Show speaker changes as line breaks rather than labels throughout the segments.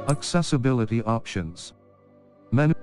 Accessibility options. Menu.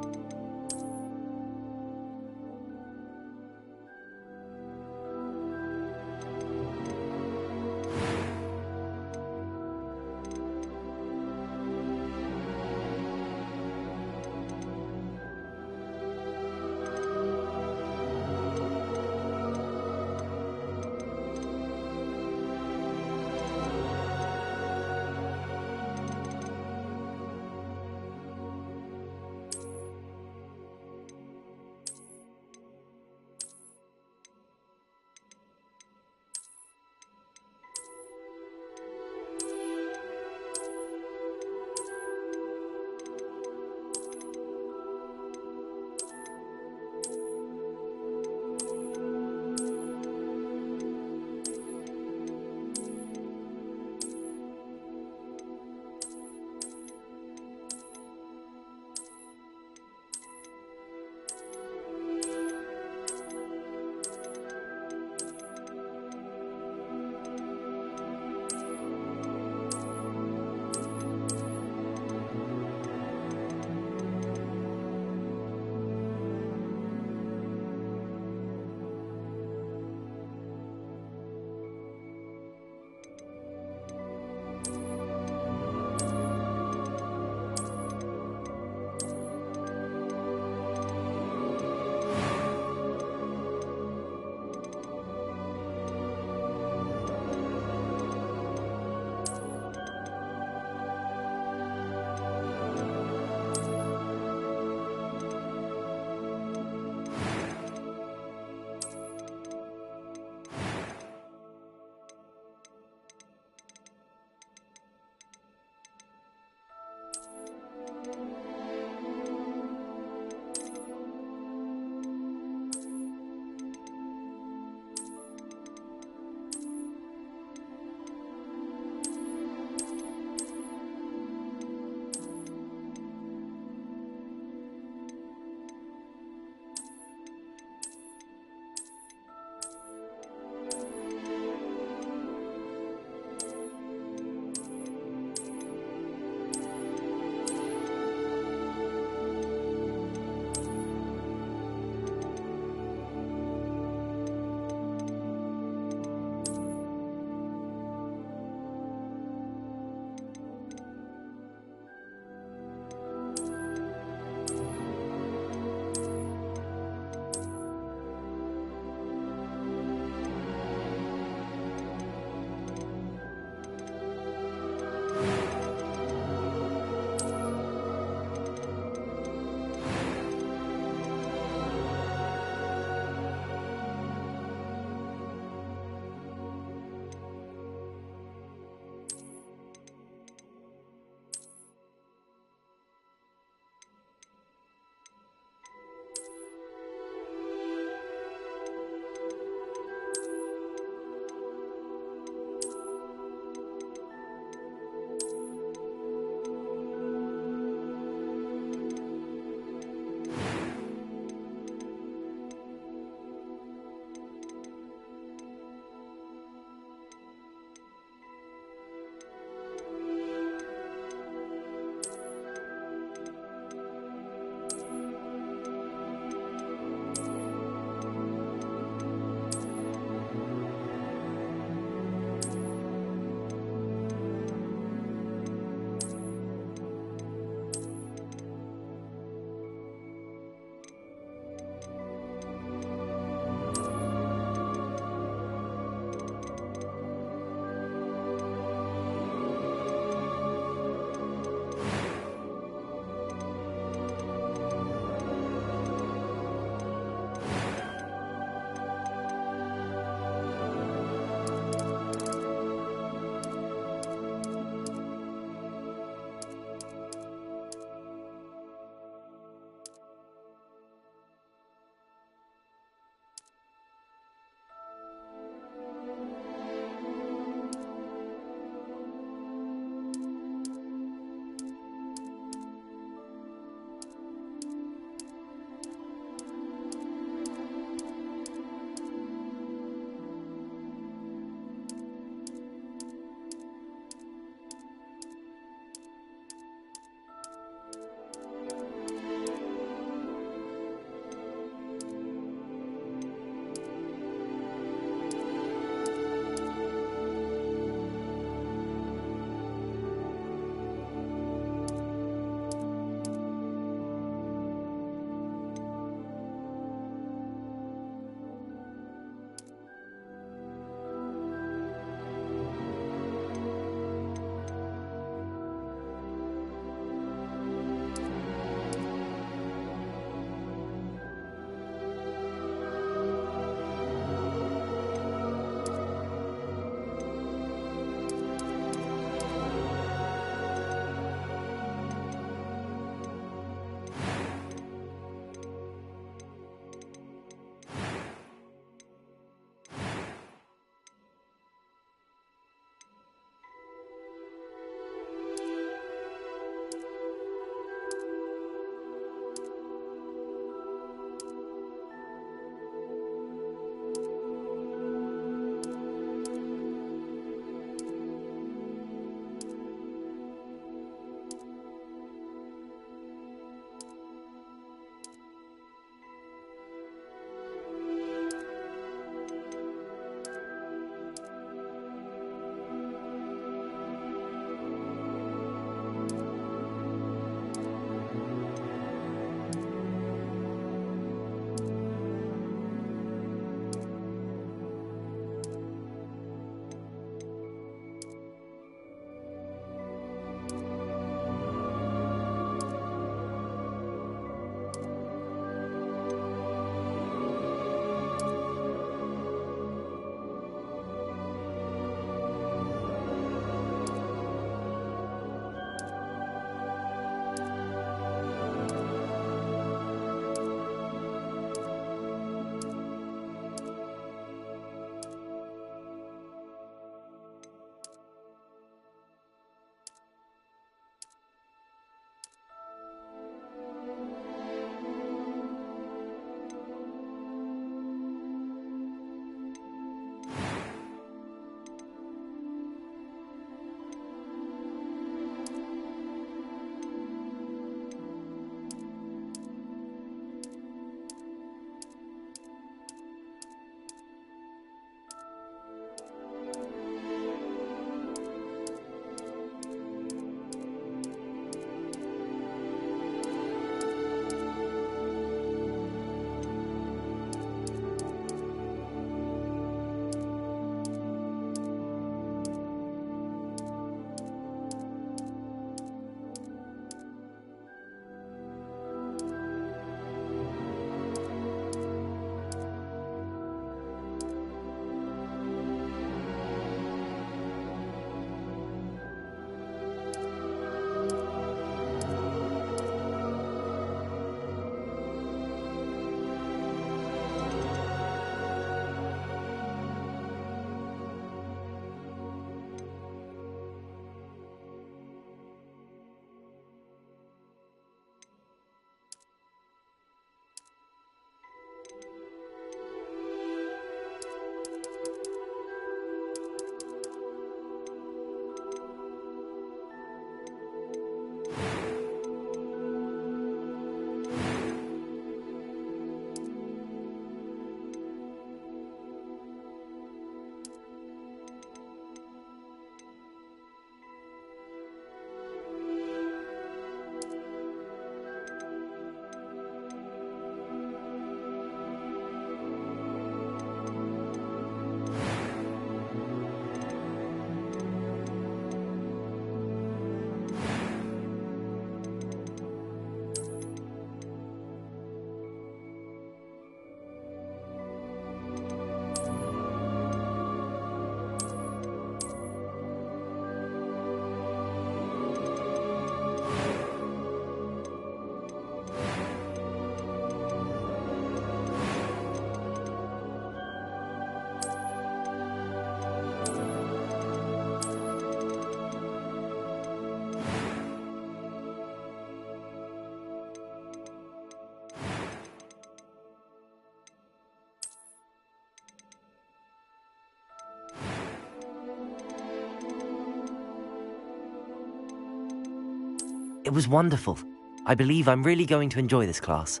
It was wonderful. I believe I'm really going to enjoy this class.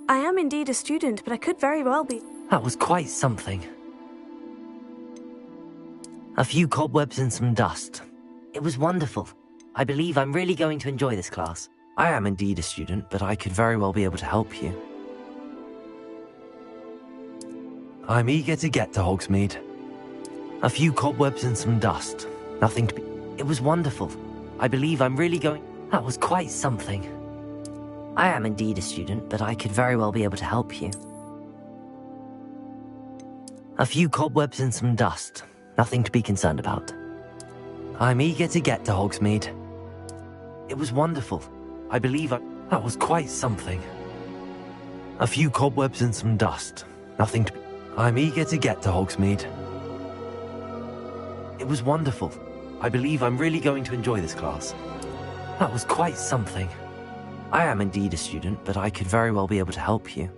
I am indeed a student, but I could very well be.
That was quite something. A few cobwebs and some dust. It was wonderful. I believe I'm really going to enjoy this class. I am indeed a student, but I could very well be able to help you. I'm eager to get to Hogsmeade. A few cobwebs and some dust. Nothing to be... It was wonderful. I believe I'm really going... That was quite something. I am indeed a student, but I could very well be able to help you. A few cobwebs and some dust. Nothing to be concerned about. I'm eager to get to Hogsmeade. It was wonderful. I believe That was quite something. A few cobwebs and some dust. Nothing to be... I'm eager to get to Hogsmeade. It was wonderful. I believe I'm really going to enjoy this class. That was quite something. I am indeed a student, but I could very well be able to help you.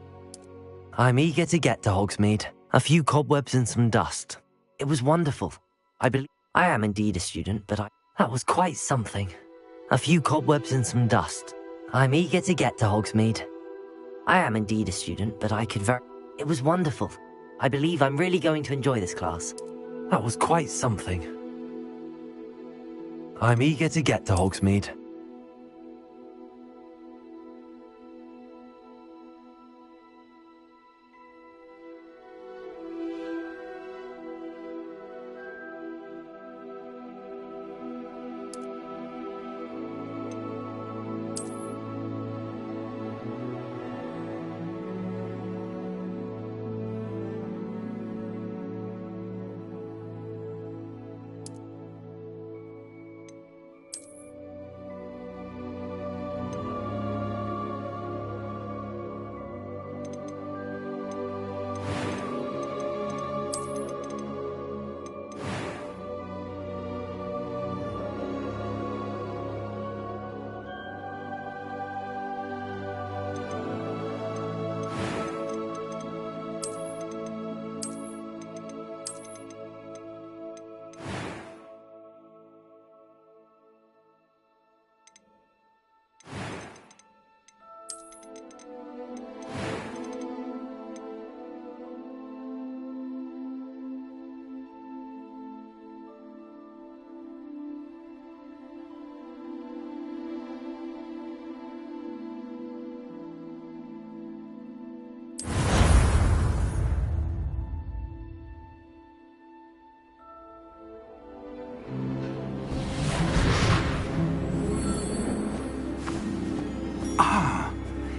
I'm eager to get to Hogsmeade. A few cobwebs and some dust. It was wonderful. I am indeed a student, but That was quite something. A few cobwebs and some dust. I'm eager to get to Hogsmeade. I am indeed a student, but I could It was wonderful. I believe I'm really going to enjoy this class. That was quite something. I'm eager to get to Hogsmeade.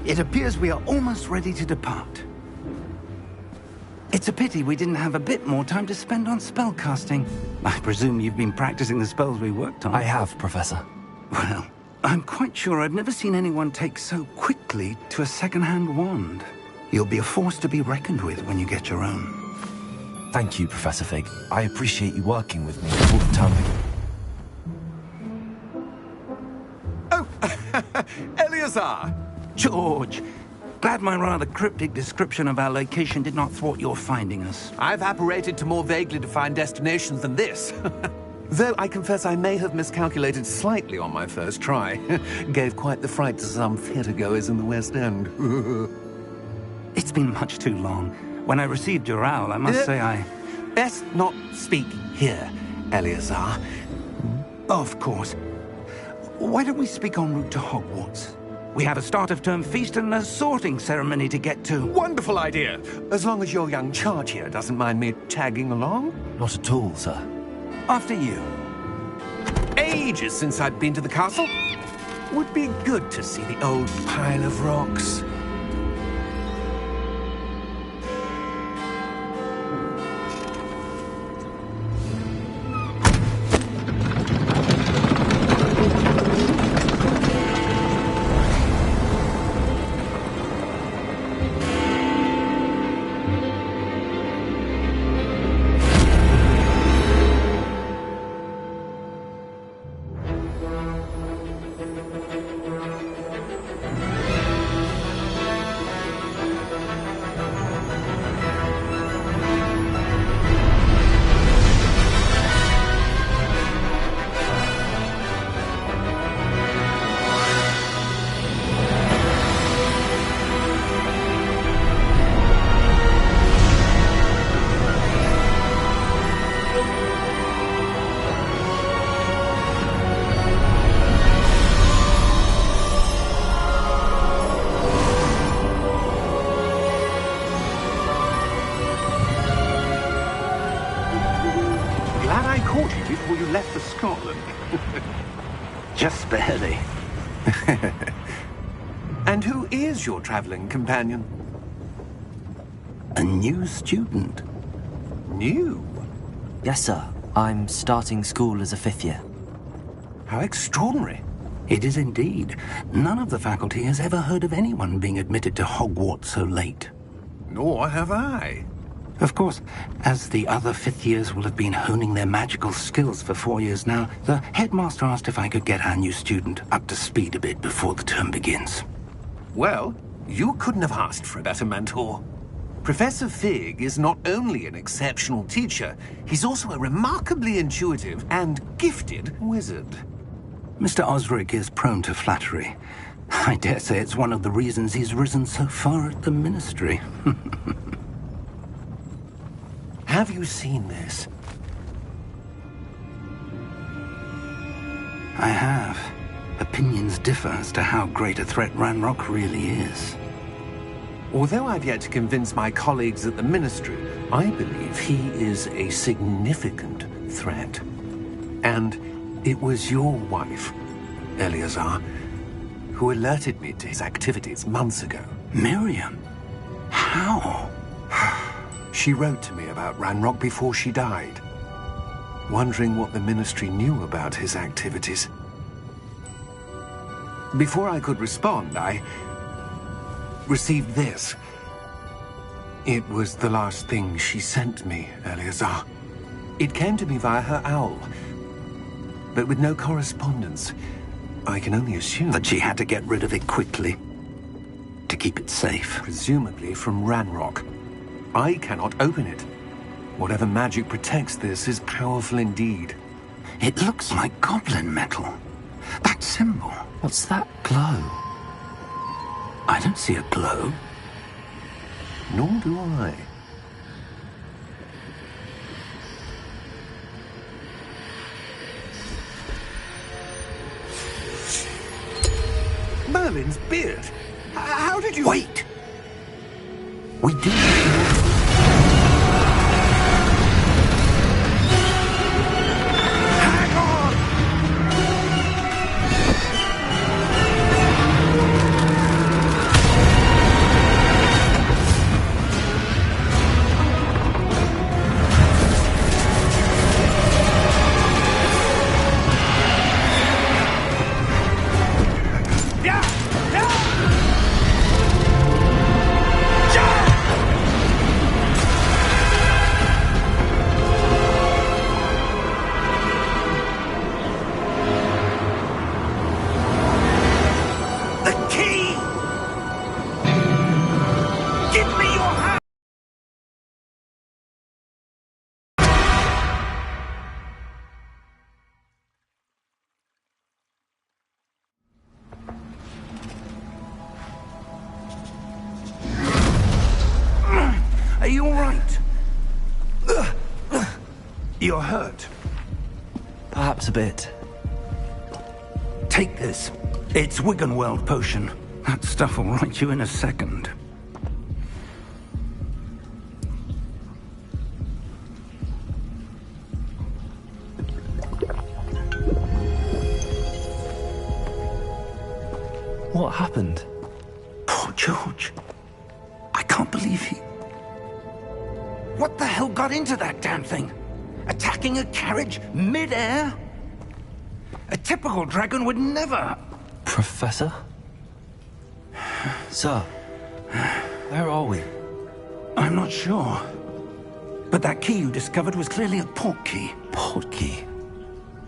It appears we are almost ready to depart. It's a pity we didn't have a bit more time to spend on spellcasting. I presume you've been practicing the spells we worked on.
I have, Professor.
Well, I'm quite sure I've never seen anyone take so quickly to a second-hand wand. You'll be a force to be reckoned with when you get your own.
Thank you, Professor Fig. I appreciate you working with me all the time.
Oh, Eleazar!
George! Glad my rather cryptic description of our location did not thwart your finding us.
I've apparated to more vaguely defined destinations than this. Though I confess I may have miscalculated slightly on my first try. Gave quite the fright to some theatregoers in the West End.
It's been much too long. When I received your owl, I must say I...
Best not speak here, Eleazar.
Of course. Why don't we speak en route to Hogwarts? We have a start-of-term feast and a sorting ceremony to get to.
Wonderful idea! As long as your young charge here doesn't mind me tagging along.
Not at all, sir.
After you.
Ages since I'd been to the castle. Would be good to see the old pile of rocks. Scotland.
Just barely.
And who is your traveling companion?
A new student.
New?
Yes, sir. I'm starting school as a 5th year.
How extraordinary.
It is indeed. None of the faculty has ever heard of anyone being admitted to Hogwarts so late.
Nor have I.
Of course, as the other 5th years will have been honing their magical skills for 4 years now, the headmaster asked if I could get our new student up to speed a bit before the term begins.
Well, you couldn't have asked for a better mentor. Professor Fig is not only an exceptional teacher, he's also a remarkably intuitive and gifted wizard.
Mr. Osric is prone to flattery. I dare say it's one of the reasons he's risen so far at the Ministry.
Have you seen this?
I have. Opinions differ as to how great a threat Ranrock really is.
Although I've yet to convince my colleagues at the Ministry, I believe he is a significant threat. And it was your wife, Eleazar, who alerted me to his activities months ago.
Miriam? How?
She wrote to me about Ranrock before she died, wondering what the Ministry knew about his activities. Before I could respond, I received this. It was the last thing she sent me, Eleazar. It came to me via her owl, but with no correspondence. I can only assume
That she had to get rid of it quickly, to keep it safe.
presumably from Ranrock. I cannot open it. Whatever magic protects this is powerful indeed.
It looks like goblin metal. That symbol.
What's that glow?
I don't see a glow.
Nor do I. Merlin's beard. How did you...
Wait! We do...
Hang on!
Are you all right? You're hurt.
Perhaps a bit.
Take this. It's Wiggenweld potion. That stuff will right you in a second.
What happened?
Poor George. I can't believe he... What the hell got into that damn thing? Attacking a carriage mid-air? A typical dragon would never...
Professor? Sir, where are we?
I'm not sure. But that key you discovered was clearly a port key.
Port key?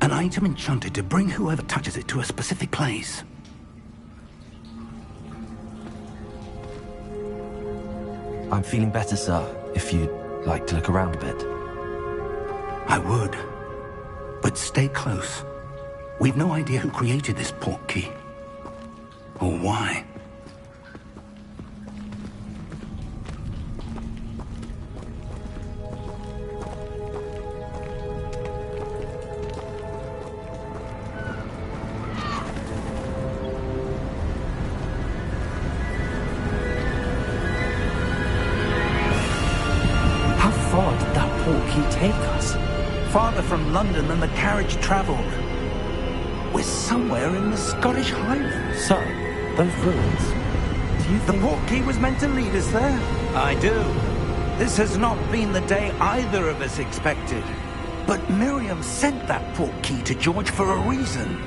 An item enchanted to bring whoever touches it to a specific place.
I'm feeling better, sir, if you'd like to look around a bit.
I would. But stay close. We've no idea who created this port key. Or why.
How far did that port key take us?
farther from London than the carriage travelled. We're somewhere in the Scottish Highlands.
So, those ruins. Do you
The
think...
portkey was meant to lead us there? I do. This has not been the day either of us expected. But Miriam sent that portkey to George for a reason.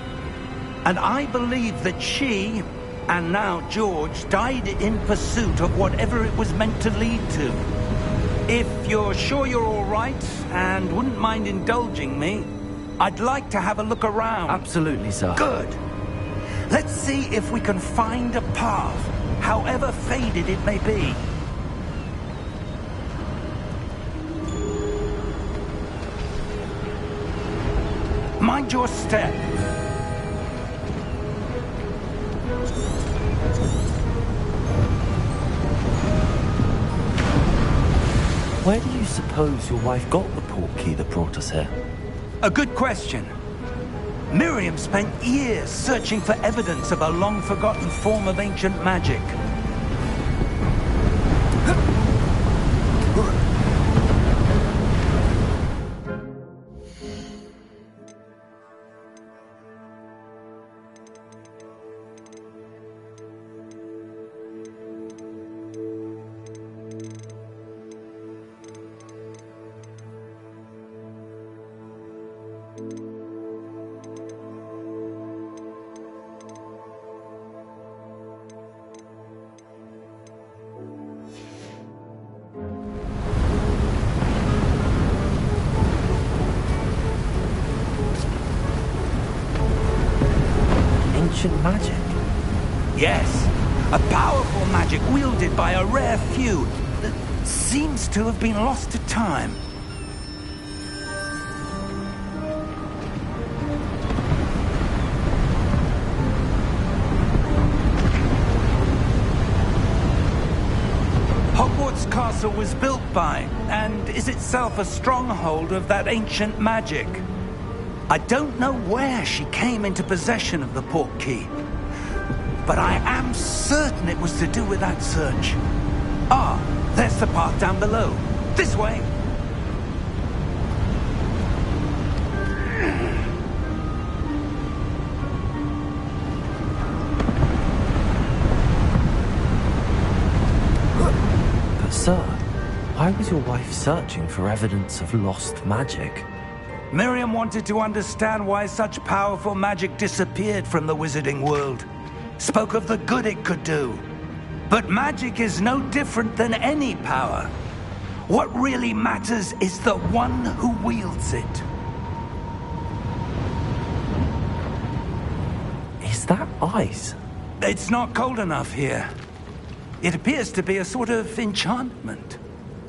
And I believe that she, and now George, died in pursuit of whatever it was meant to lead to. If you're sure you're all right, and wouldn't mind indulging me, I'd like to have a look around.
Absolutely, sir.
Good. Let's see if we can find a path, however faded it may be. Mind your step.
Where do you suppose your wife got the portkey that brought us here?
A good question. Miriam spent years searching for evidence of a long-forgotten form of ancient magic.
Ancient magic?
Yes, a powerful magic wielded by a rare few that seems to have been lost to time. Hogwarts Castle was built by, and is itself a stronghold of that ancient magic. I don't know where she came into possession of the portkey, but I am certain it was to do with that search. Ah, there's the path down below. This way.
But sir, why was your wife searching for evidence of lost magic?
Miriam wanted to understand why such powerful magic disappeared from the wizarding world. Spoke of the good it could do. But magic is no different than any power. What really matters is the one who wields it.
Is that ice?
It's not cold enough here. It appears to be a sort of enchantment.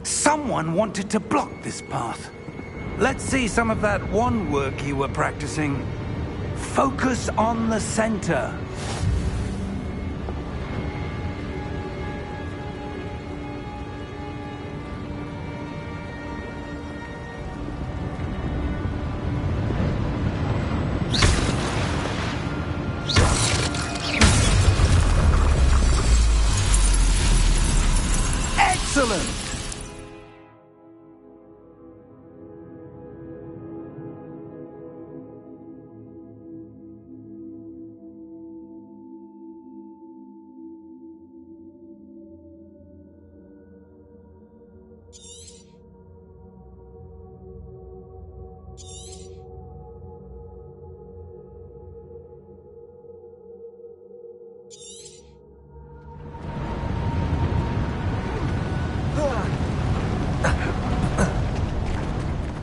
Someone wanted to block this path. Let's see some of that wand work you were practicing. Focus on the center. Excellent!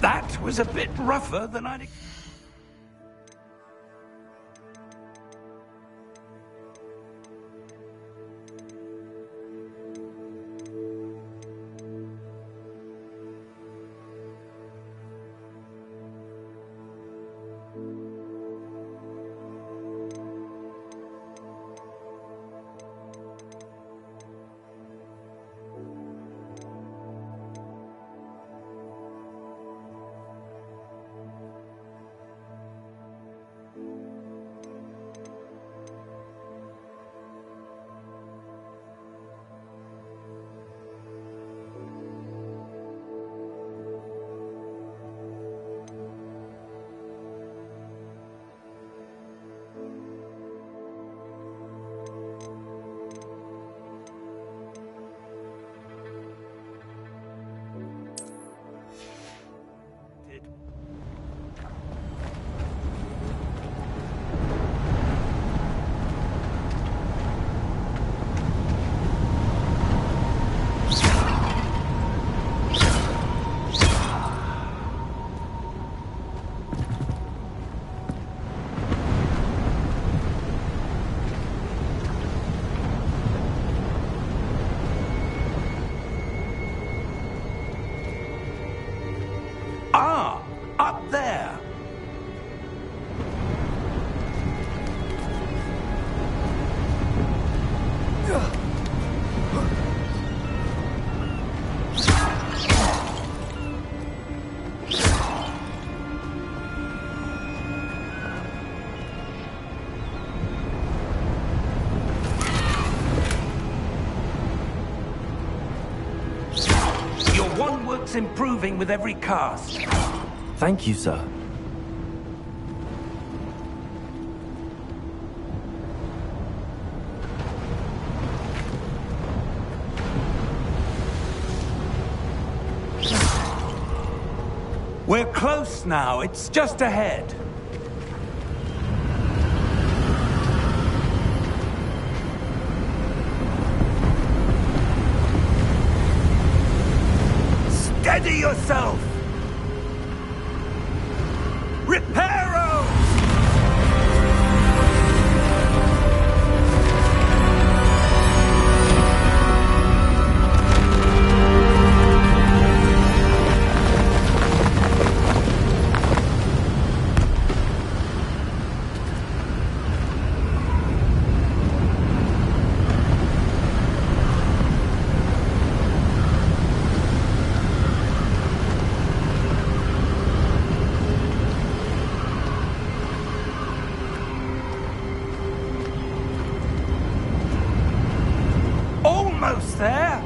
That was a bit rougher than I'd... keeps improving with every cast.
Thank you, sir.
We're close now. It's just ahead. Steady yourself! Reparo! Almost there!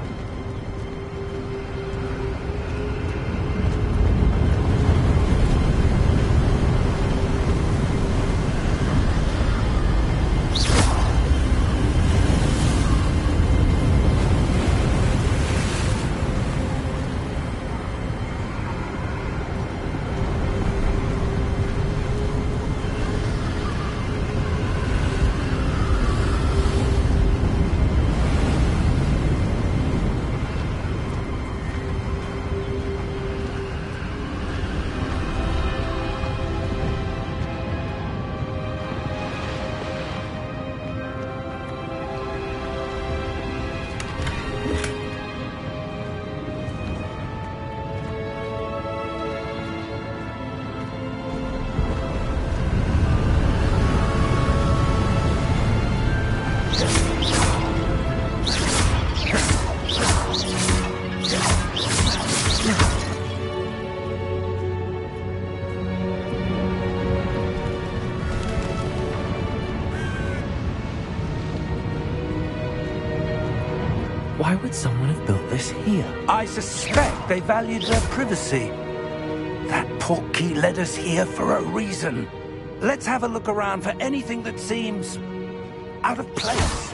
Why would someone have built this here?
I suspect they valued their privacy. That portkey led us here for a reason. Let's have a look around for anything that seems out of place.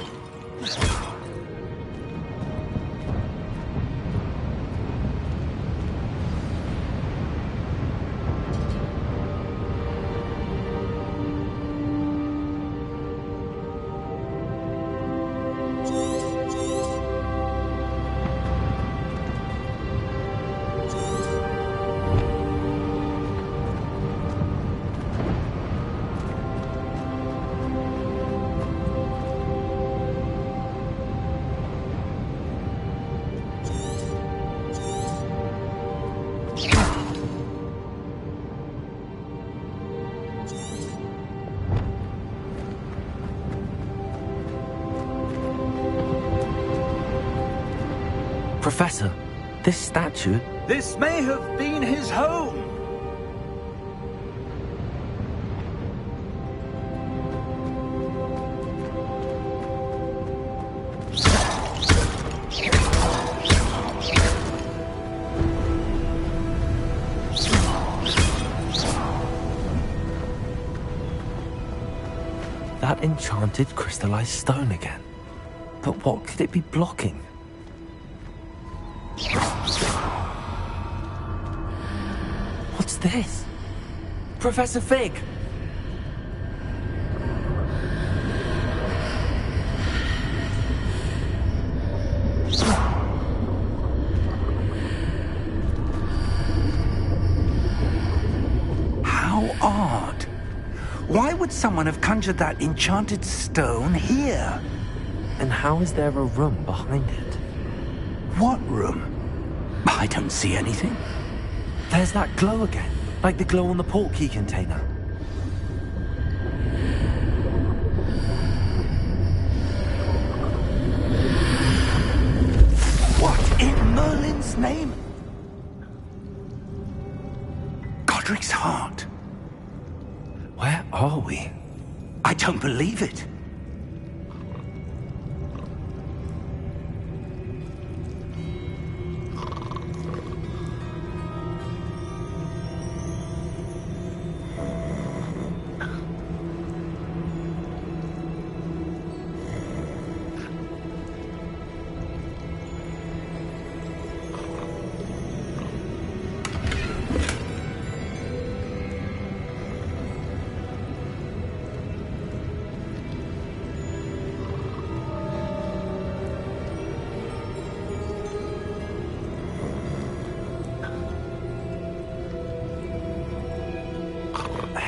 Professor, this statue...
This may have been his home.
That enchanted crystallized stone again. But what could it be blocking? What's this? Professor Fig!
How odd. Why would someone have conjured that enchanted stone here?
And how is there a room behind it?
What room? I don't see anything.
There's that glow again, like the glow on the portkey container.
What in Merlin's name? Godric's heart.
Where are we?
I don't believe it.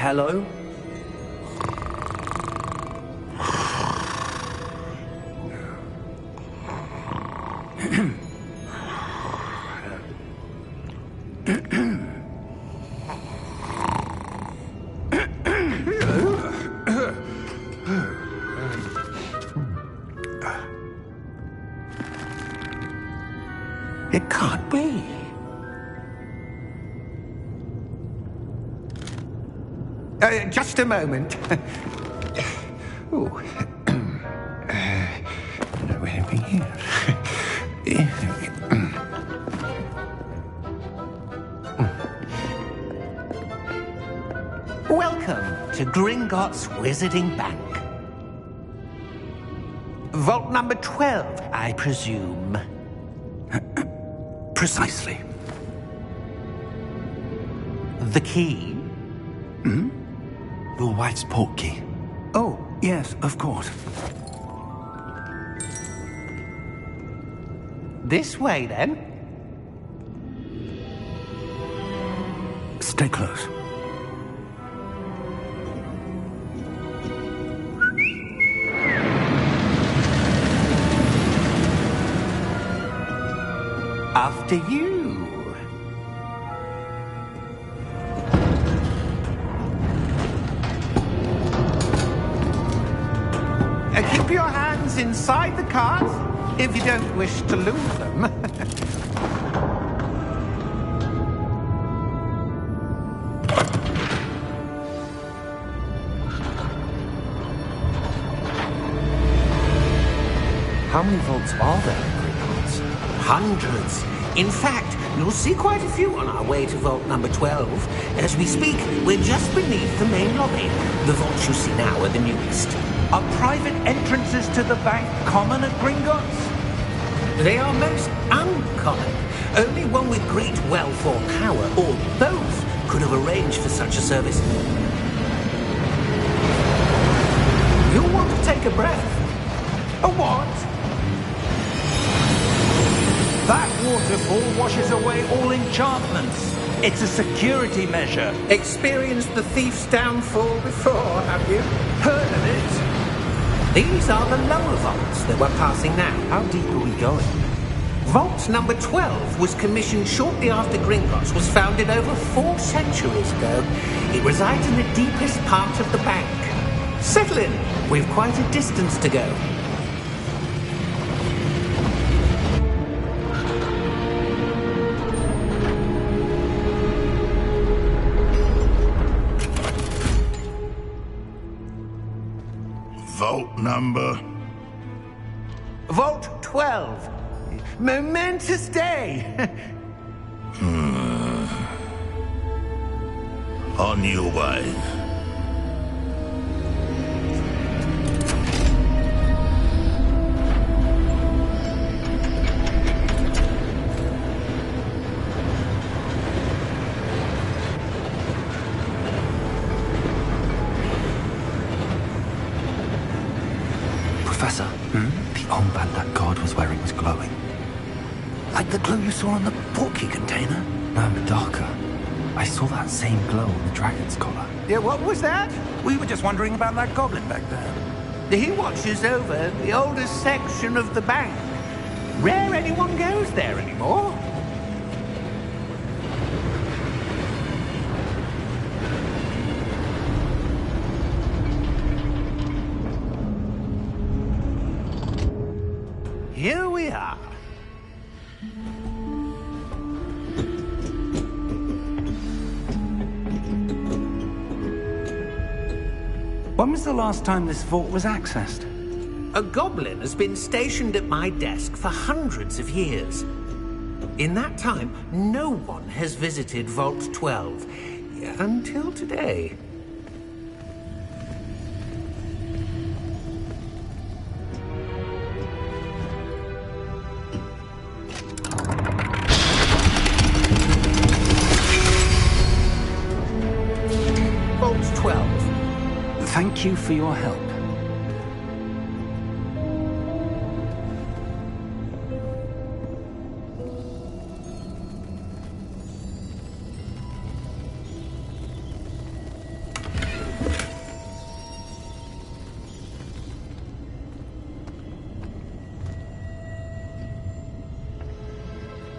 Hello?
It can't be. Just a moment. Ooh. Where are we here? Welcome to Gringotts Wizarding Bank. Vault number 12, I presume.
Precisely.
The key?
Your wife's portkey. Oh, yes, of course.
This way, then.
Stay close.
After you. Keep your hands inside the cart if you don't wish to lose them.
How many vaults are there in Gringotts?
Hundreds. In fact, you'll see quite a few on our way to vault number 12. As we speak, we're just beneath the main lobby. The vaults you see now are the newest.
Are private entrances to the bank common at Gringotts?
They are most uncommon. Only one with great wealth or power, or both, could have arranged for such a service. You'll want to take a breath. A what?
That waterfall washes away all enchantments. It's a security measure.
Experienced the thief's downfall before, have you?
Heard of it?
These are the lower vaults that we're passing now.
How deep are we going?
Vault number 12 was commissioned shortly after Gringotts was founded over 4 centuries ago. It resides in the deepest part of the bank. Settle in. We've quite a distance to go.
Vault number?
Vault 12. Momentous day.
On your way.
Professor, the armband that guard was wearing was glowing. Like the glow you saw on the portkey container?
No, darker. I saw that same glow on the dragon's collar.
Yeah, what was that?
We were just wondering about that goblin back there.
He watches over the oldest section of the bank. Rare anyone goes there anymore. Here we are.
When was the last time this vault was accessed?
A goblin has been stationed at my desk for hundreds of years. In that time, no one has visited Vault 12 until today. Vault 12.
Thank you for your help.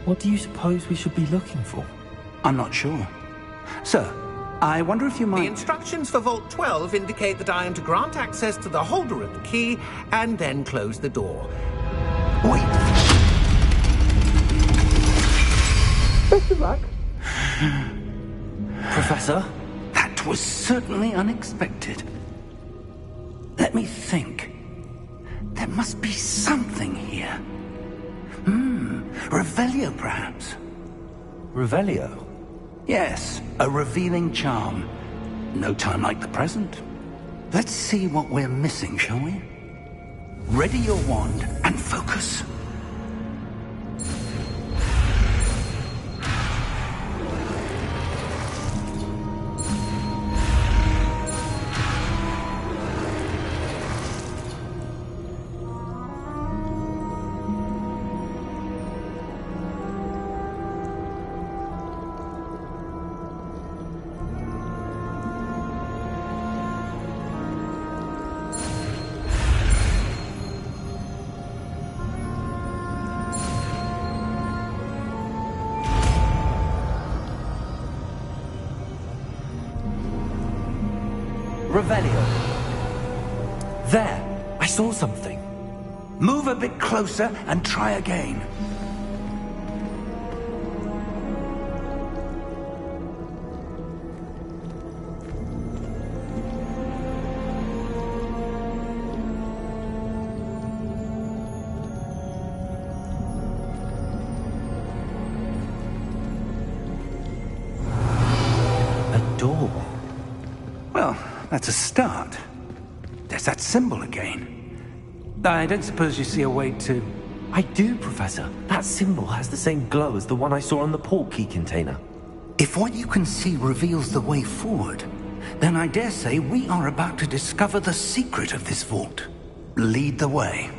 What do you suppose we should be looking for?
I'm not sure. Sir, I wonder if you
The
might...
instructions for Vault 12 indicate that I am to grant access to the holder of the key and then close the door.
Wait!
Best of luck.
Professor?
That was certainly unexpected. Let me think. There must be something here. Revelio, perhaps?
Revelio?
Yes, a revealing charm. No time like the present. Let's see what we're missing, shall we? Ready your wand and focus.
Revelio. There! I saw something.
Move a bit closer and try again.
A door.
Well, that's a start. There's that symbol again. I don't suppose you see a way to...
I do, Professor. That symbol has the same glow as the one I saw on the port key container.
If what you can see reveals the way forward, then I dare say we are about to discover the secret of this vault. Lead the way.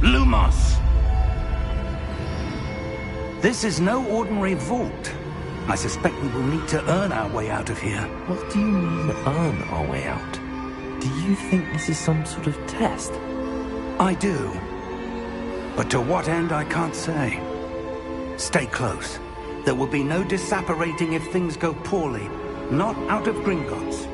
Lumos! This is no ordinary vault. I suspect we will need to earn our way out of here.
What do you mean, earn our way out? Do you think this is some sort of test?
I do. But to what end, I can't say. Stay close. There will be no disapparating if things go poorly. Not out of Gringotts.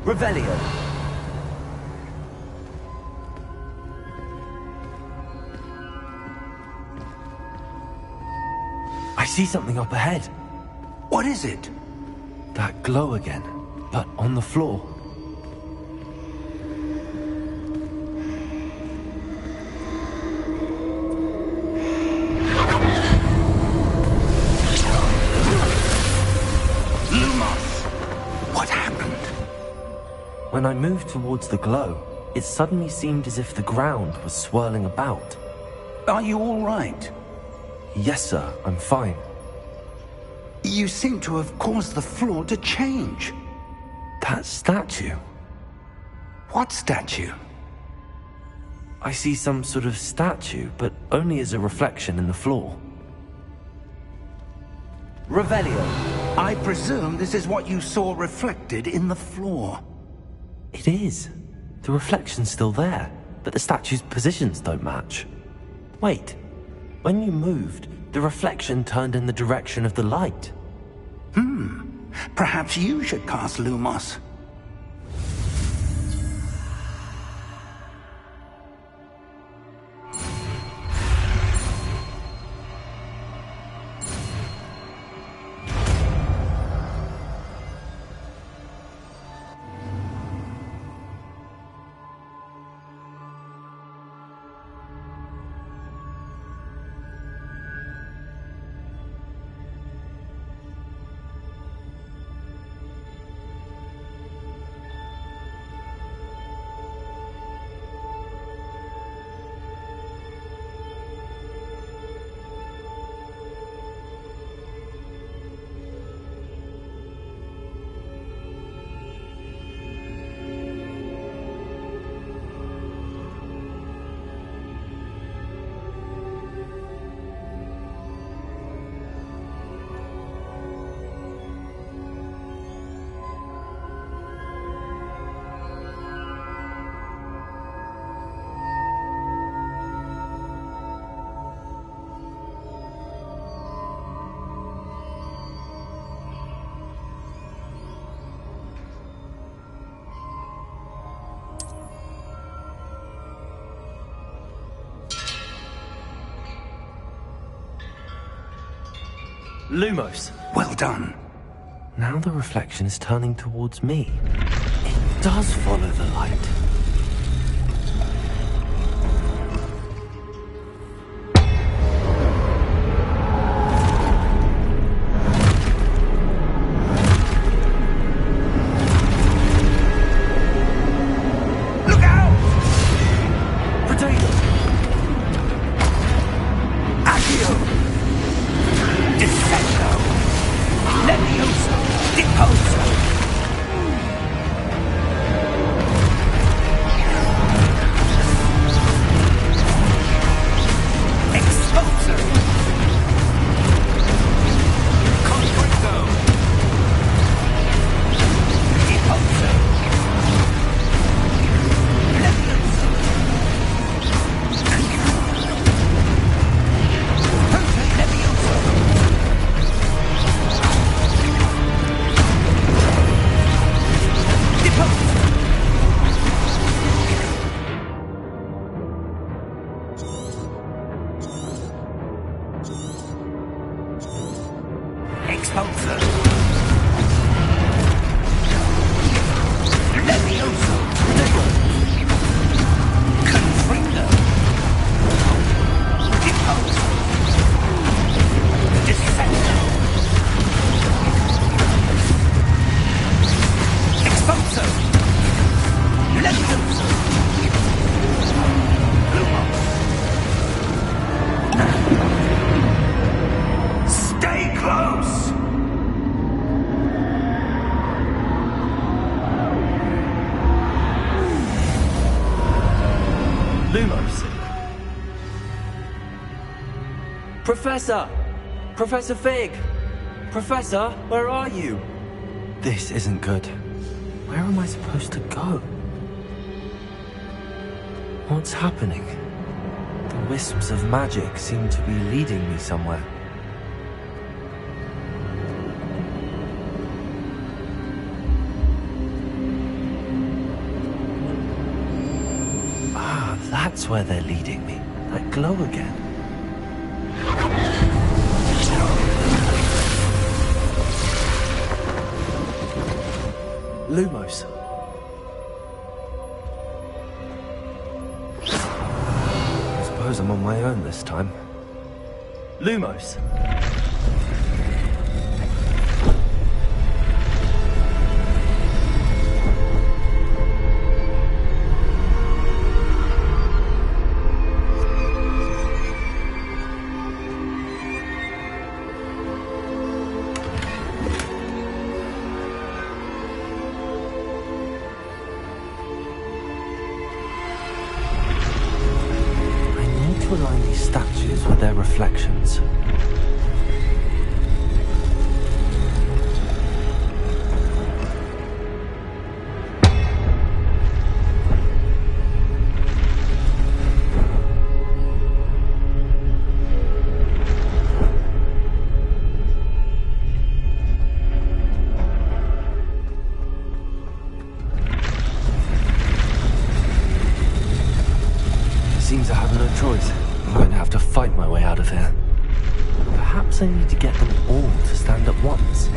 Revelio. I see something up ahead.
What is it?
That glow again, but on the floor.
Lumos! What happened?
When I moved towards the glow, it suddenly seemed as if the ground was swirling about.
Are you all right?
Yes, sir, I'm fine.
You seem to have caused the floor to change.
That statue.
What statue?
I see some sort of statue, but only as a reflection in the floor. Revelio.
I presume this is what you saw reflected in the floor.
It is. The reflection's still there, but the statue's positions don't match. Wait. When you moved, the reflection turned in the direction of the light.
Perhaps you should cast Lumos.
Lumos.
Well done.
Now the reflection is turning towards me. It does follow the light.
Look out!
Potato!
Accio! Defendo! Levioso! Deposo! Exposo! Confringo! Deposo! Levioso! Pote Levioso! Expulsor! Levioso! Confringo! Deposo! Defendo! Expulsor! Levioso! Stay close!
Lumos. Professor! Professor Fig! Professor, where are you? This isn't good. Where am I supposed to go? What's happening? The wisps of magic seem to be leading me somewhere. Ah, that's where they're leading me. That glow again. Lumos. I suppose I'm on my own this time. Lumos. To align these statues with their reflections. Seems I have no choice. I'm going to have to fight my way out of here. Perhaps I need to get them all to stand at once.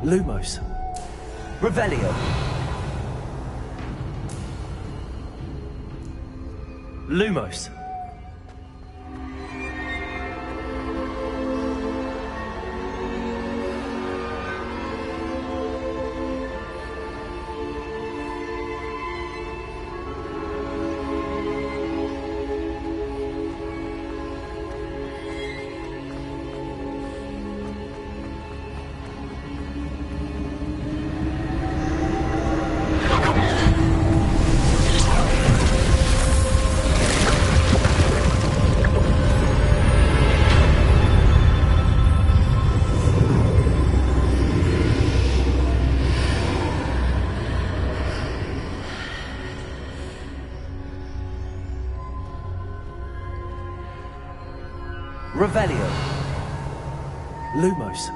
Lumos. Revelio. Lumos. Revelio. Lumos.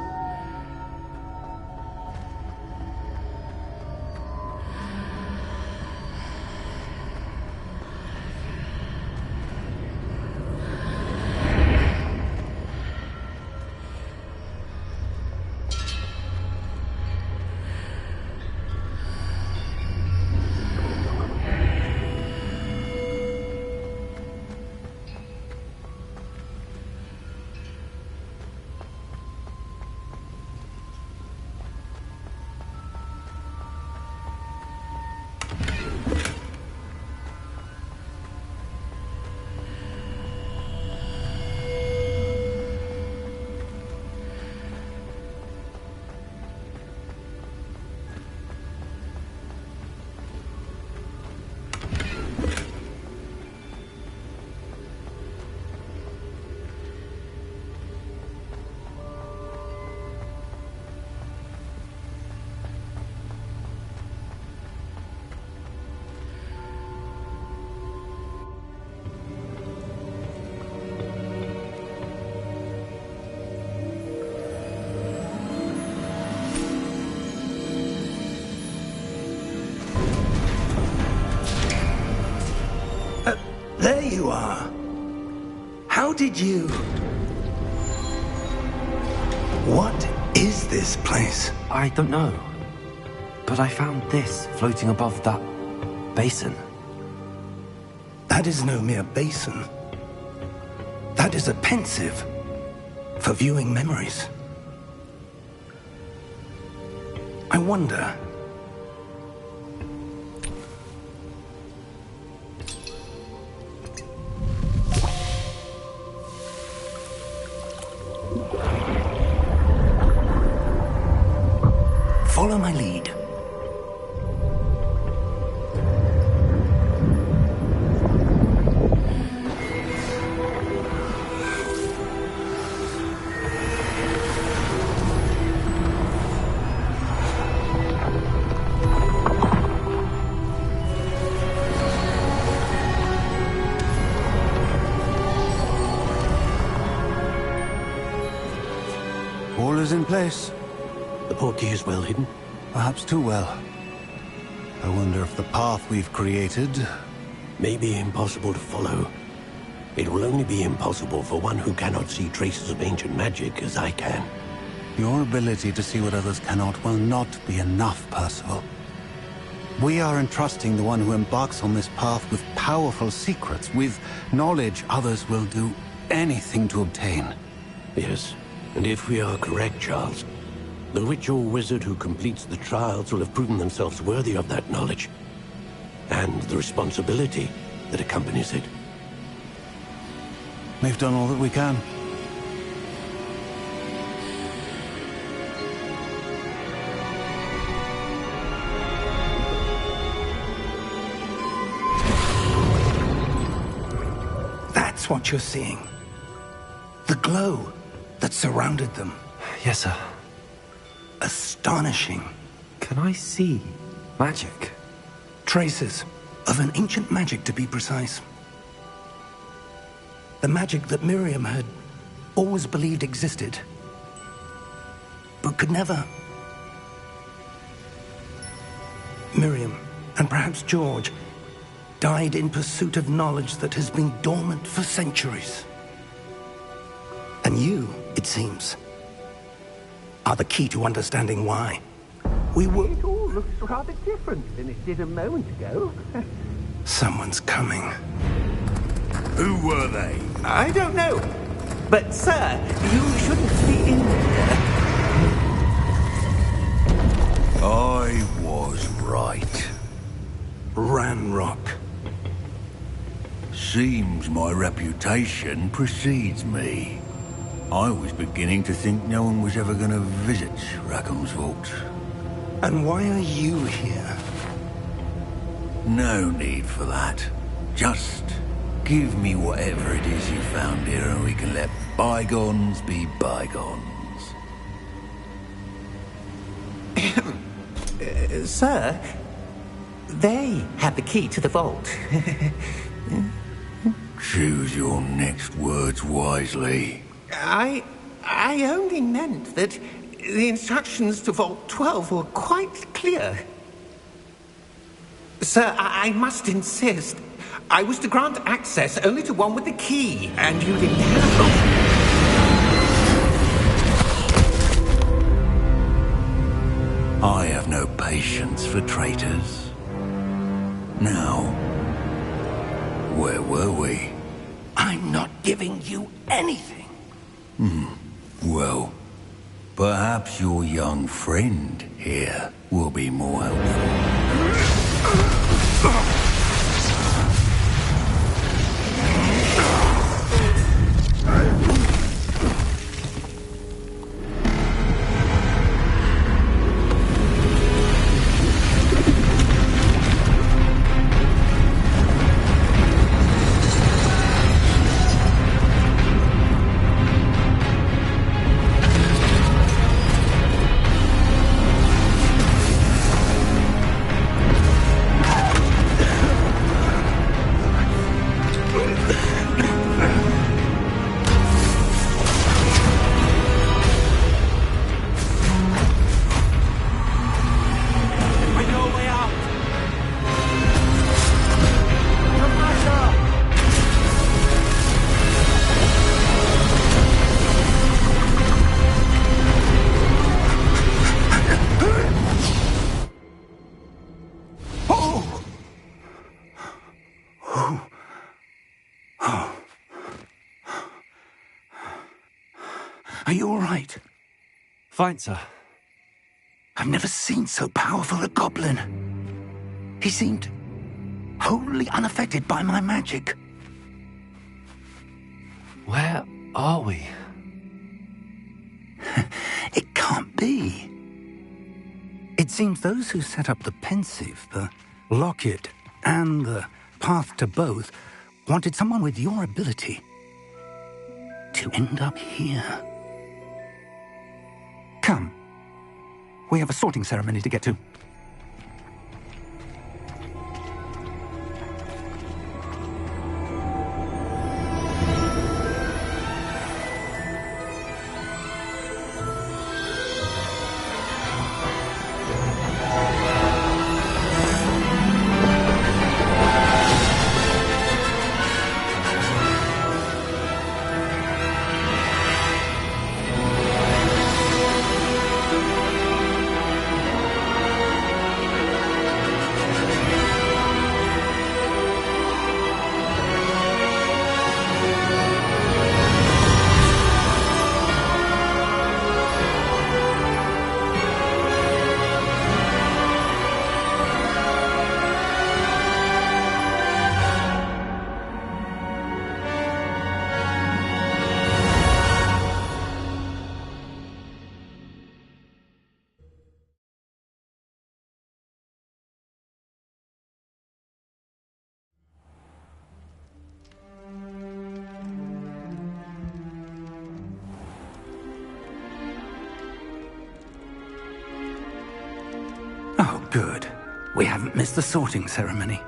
There you are. How did you... What is this place?
I don't know. But I found this floating above that basin.
That is no mere basin. That is a pensive for viewing memories. I wonder... Follow my lead.
All is in place.
The portkey is well hidden.
Perhaps too well. I wonder if the path we've created...
May be impossible to follow. It will only be impossible for one who cannot see traces of ancient magic as I can.
Your ability to see what others cannot will not be enough, Percival. We are entrusting the one who embarks on this path with powerful secrets, with knowledge others will do anything to obtain.
Yes, and if we are correct, Charles, the witch or wizard who completes the trials will have proven themselves worthy of that knowledge, and the responsibility that accompanies it.
We've done all that we can.
That's what you're seeing. The glow that surrounded them.
Yes, sir.
Astonishing.
Can I see magic?
Traces of an ancient magic, to be precise. The magic that Miriam had always believed existed, but could never. Miriam, and perhaps George, died in pursuit of knowledge that has been dormant for centuries. And you, it seems, are the key to understanding why. We will...
It all looks rather different than it did a moment ago.
Someone's coming.
Who were they?
I don't know. But, sir, you shouldn't be in here.
I was right.
Ranrock.
Seems my reputation precedes me. I was beginning to think no one was ever going to visit Rackham's vault.
And why are you here?
No need for that. Just give me whatever it is you found here and we can let bygones be bygones.
Sir, they have the key to the vault.
Choose your next words wisely.
I only meant that the instructions to Vault 12 were quite clear. Sir, I must insist. I was to grant access only to one with the key, and you didn't have...
I have no patience for traitors. Now, where were we?
I'm not giving you anything.
Well, perhaps your young friend here will be more helpful.
Are you all right?
Fine, sir.
I've never seen so powerful a goblin. He seemed wholly unaffected by my magic.
Where are we?
It can't be. It seems those who set up the pensive, the locket, and the path to both wanted someone with your ability to end up here. Come. We have a sorting ceremony to get to. Oh, good. We haven't missed the sorting ceremony.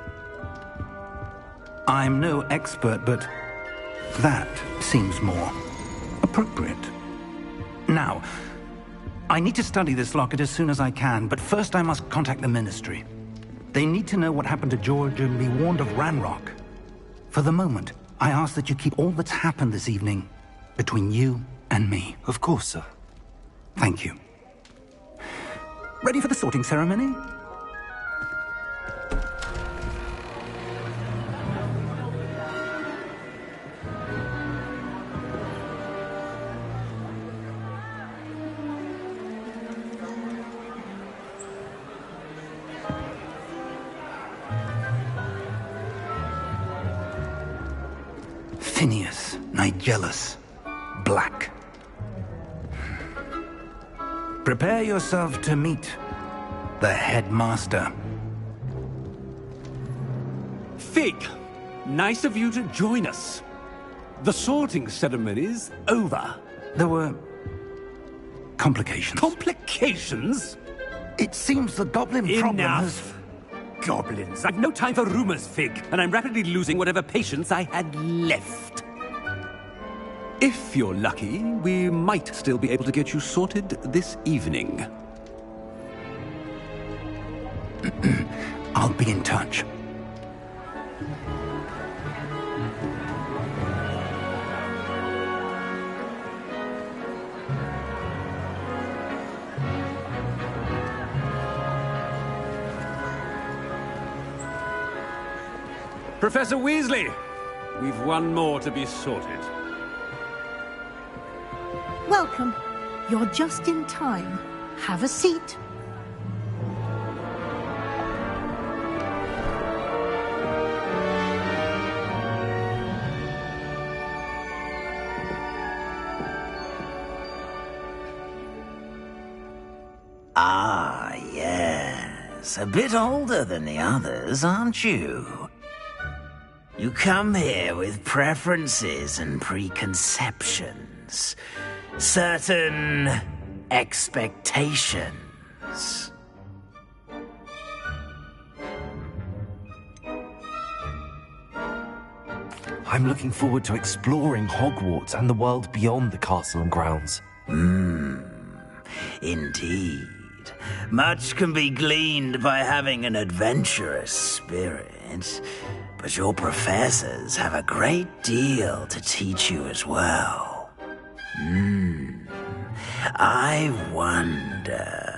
I'm no expert, but that seems more appropriate. Now, I need to study this locket as soon as I can, but first I must contact the Ministry. They need to know what happened to George and be warned of Ranrock. For the moment, I ask that you keep all that's happened this evening between you and me.
Of course, sir.
Thank you. Ready for the sorting ceremony? Phineas, Nigellus, Black. Prepare yourself to meet the headmaster.
Fig, nice of you to join us. The sorting ceremony's over.
There were complications.
Complications?
It seems the goblin problem has...
Enough! Goblins. I've no time for rumors, Fig, and I'm rapidly losing whatever patience I had left. If you're lucky, we might still be able to get you sorted this evening.
I'll be in touch.
Professor Weasley, we've one more to be sorted.
Welcome. You're just in time. Have a seat.
Ah, yes. A bit older than the others, aren't you? You come here with preferences and preconceptions. Certain expectations.
I'm looking forward to exploring Hogwarts and the world beyond the castle and grounds.
Indeed. Much can be gleaned by having an adventurous spirit, but your professors have a great deal to teach you as well. I wonder...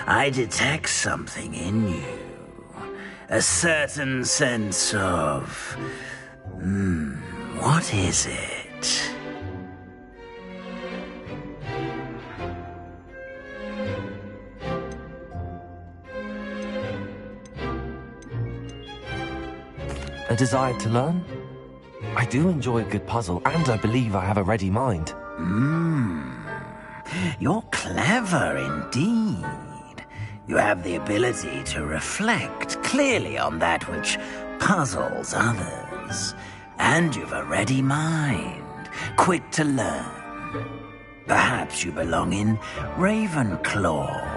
I detect something in you. A certain sense of... what is it?
A desire to learn? I do enjoy a good puzzle, and I believe I have a ready mind.
You're clever indeed. You have the ability to reflect clearly on that which puzzles others. And you've a ready mind, quick to learn. Perhaps you belong in Ravenclaw.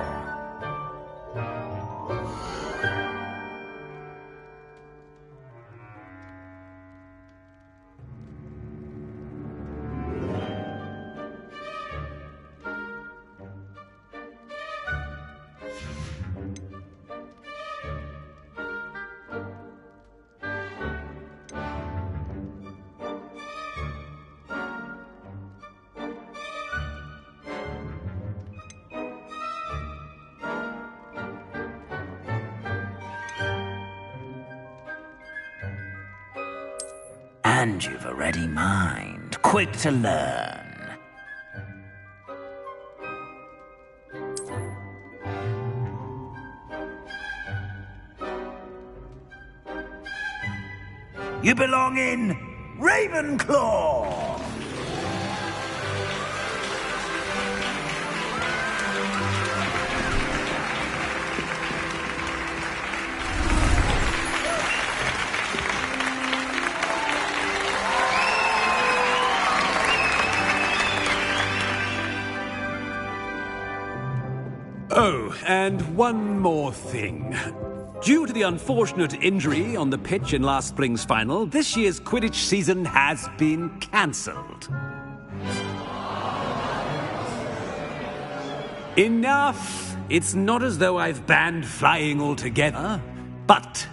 And you've a ready mind, quick to learn. You belong in Ravenclaw!
Oh, and one more thing. Due to the unfortunate injury on the pitch in last spring's final, this year's Quidditch season has been cancelled. Enough! It's not as though I've banned flying altogether, but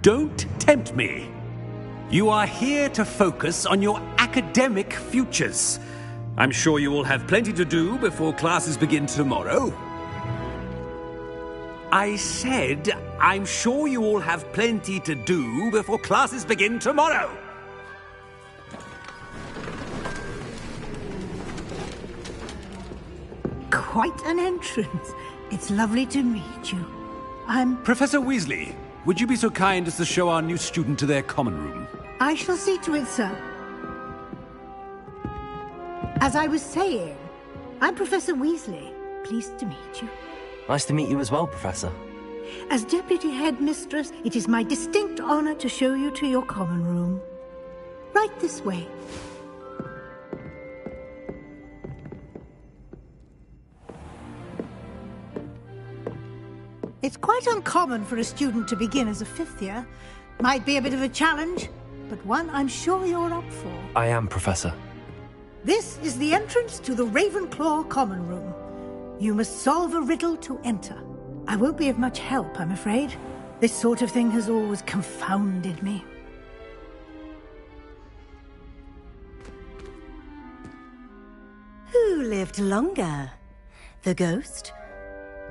don't tempt me. You are here to focus on your academic futures. I'm sure you all have plenty to do before classes begin tomorrow. I said, I'm sure you all have plenty to do before classes begin tomorrow.
Quite an entrance. It's lovely to meet you.
Professor Weasley, would you be so kind as to show our new student to their common room?
I shall see to it, sir. As I was saying, I'm Professor Weasley. Pleased to meet you.
Nice to meet you as well, Professor.
As Deputy Headmistress, it is my distinct honor to show you to your common room. Right this way. It's quite uncommon for a student to begin as a fifth year. Might be a bit of a challenge, but one I'm sure you're up for.
I am, Professor.
This is the entrance to the Ravenclaw Common Room. You must solve a riddle to enter. I won't be of much help, I'm afraid. This sort of thing has always confounded me.
Who lived longer? The ghost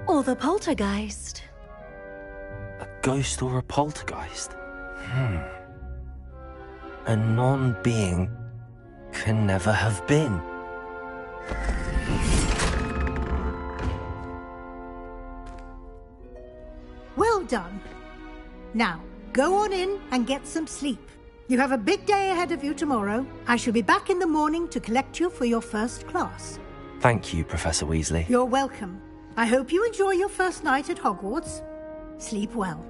or the poltergeist?
A ghost or a poltergeist? A non-being can never have been.
Well done. Now, go on in and get some sleep. You have a big day ahead of you tomorrow. I shall be back in the morning to collect you for your first class.
Thank you, Professor Weasley.
You're welcome. I hope you enjoy your first night at Hogwarts. Sleep well.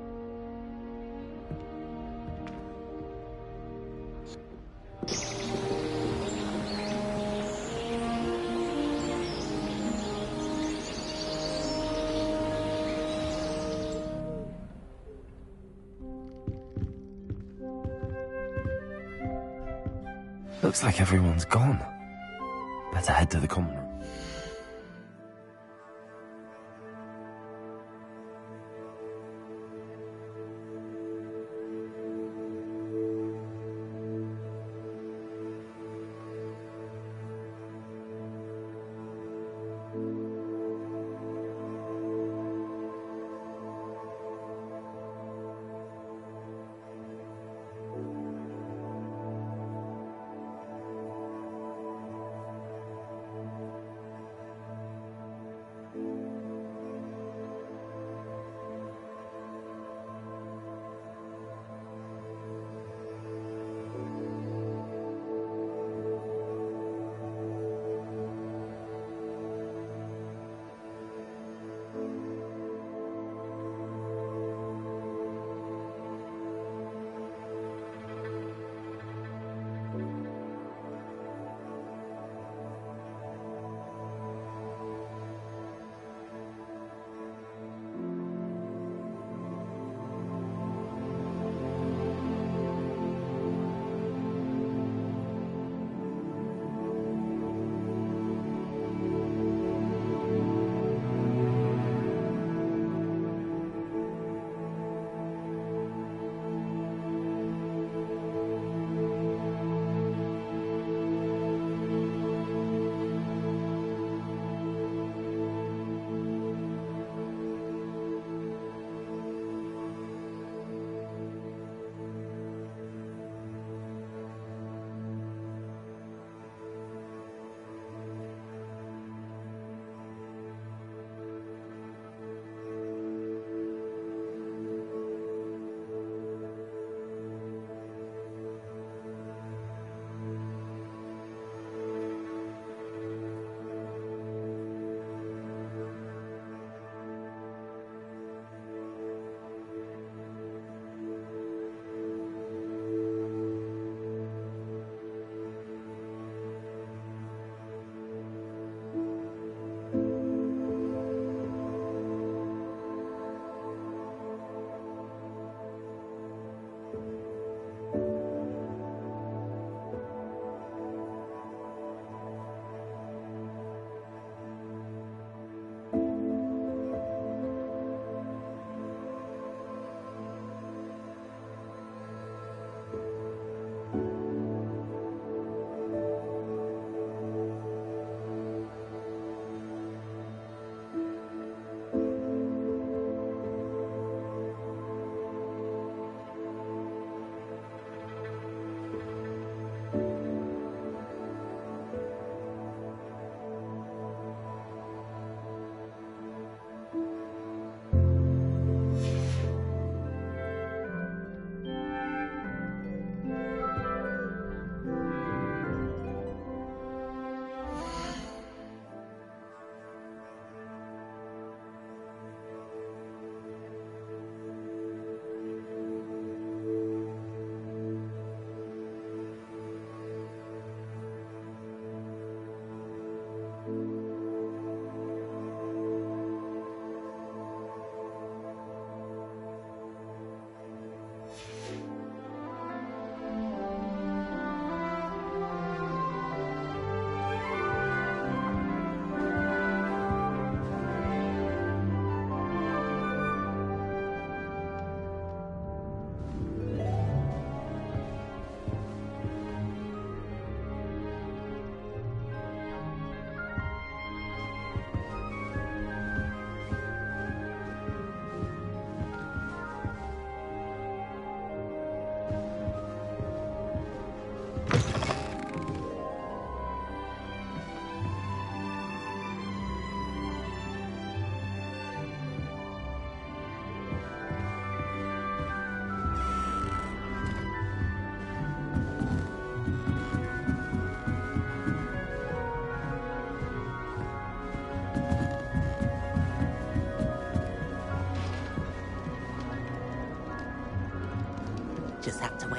Looks like everyone's gone. Better head to the common room.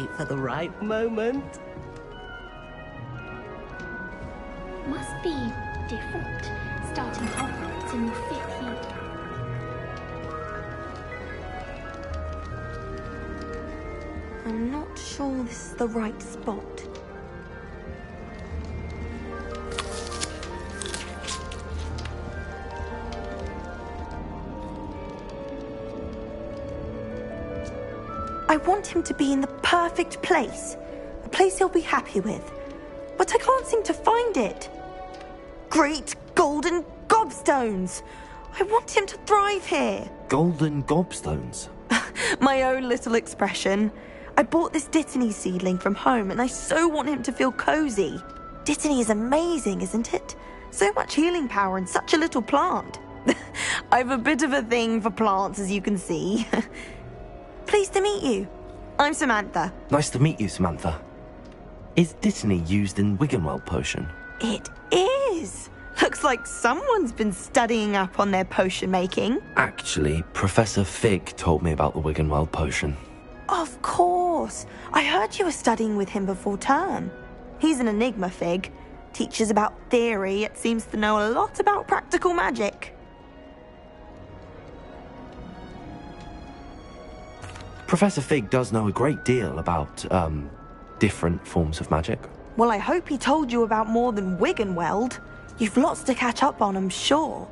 wait for the right moment.
Must be different, starting Hogwarts in your 5th year.
I'm not sure this is the right spot. I want him to be in the perfect place. A place he'll be happy with. But I can't seem to find it. Great golden gobstones! I want him to thrive here.
Golden gobstones?
My own little expression. I bought this Dittany seedling from home and I so want him to feel cozy. Dittany is amazing, isn't it? So much healing power in such a little plant. I've a bit of a thing for plants, as you can see. Pleased to meet you. I'm Samantha.
Nice to meet you, Samantha. Is Dittany used in Wiggenweld potion?
It is. Looks like someone's been studying up on their potion making.
Actually, Professor Fig told me about the Wiggenweld potion.
Of course. I heard you were studying with him before term. He's an enigma, Fig. Teaches about theory, yet seems to know a lot about practical magic.
Professor Fig does know a great deal about, different forms of magic.
Well, I hope he told you about more than Wiggenweld. You've lots to catch up on, I'm sure.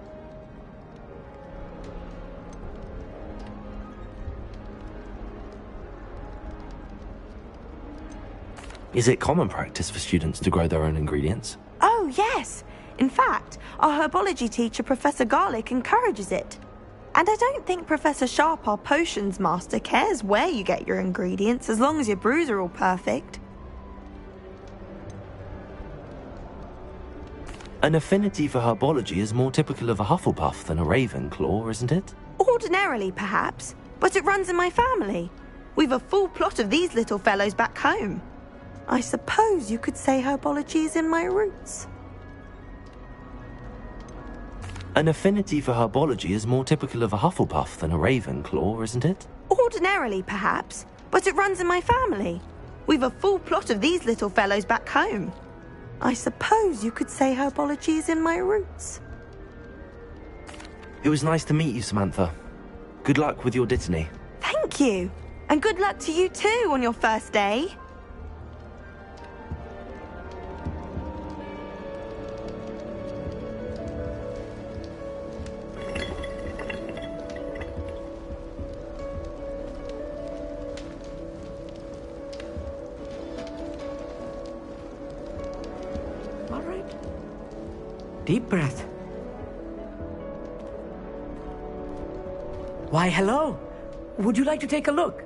Is it common practice for students to grow their own ingredients?
Oh, yes. In fact, our herbology teacher, Professor Garlick, encourages it. And I don't think Professor Sharp, our potions master, cares where you get your ingredients, as long as your brews are all perfect.
An affinity for herbology is more typical of a Hufflepuff than a Ravenclaw, isn't it?
Ordinarily, perhaps, but it runs in my family. We've a full plot of these little fellows back home. I suppose you could say herbology is in my roots.
An affinity for herbology is more typical of a Hufflepuff than a Ravenclaw, isn't it?
Ordinarily, perhaps, but it runs in my family. We've a full plot of these little fellows back home. I suppose you could say herbology is in my roots.
It was nice to meet you, Samantha. Good luck with your Dittany.
Thank you. And good luck to you too on your first day.
Deep breath. Why, hello. Would you like to take a look?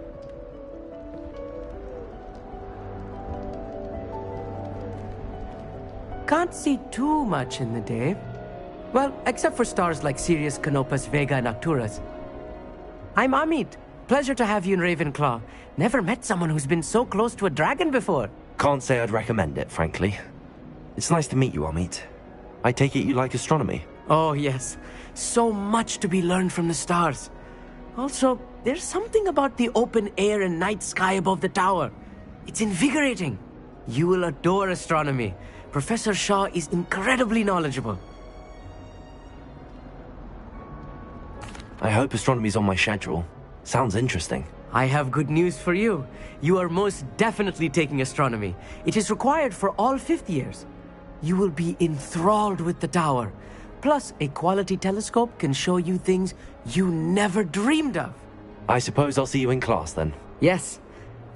Can't see too much in the day. Well, except for stars like Sirius, Canopus, Vega, and Arcturus. I'm Amit. Pleasure to have you in Ravenclaw. Never met someone who's been so close to a dragon before.
Can't say I'd recommend it, frankly. It's nice to meet you, Amit. I take it you like astronomy?
Oh, yes. So much to be learned from the stars. Also, there's something about the open air and night sky above the tower. It's invigorating. You will adore astronomy. Professor Shaw is incredibly knowledgeable.
I hope astronomy's on my schedule. Sounds interesting.
I have good news for you. You are most definitely taking astronomy. It is required for all 5th years. You will be enthralled with the tower. Plus, a quality telescope can show you things you never dreamed of.
I suppose I'll see you in class then.
Yes.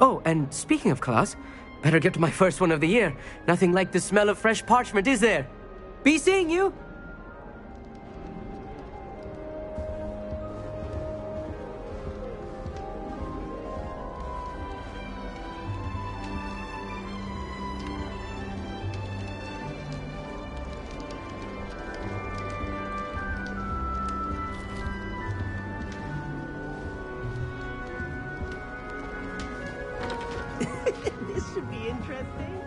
Oh, and speaking of class, better get to my first one of the year. Nothing like the smell of fresh parchment, is there? Be seeing you! This should be interesting.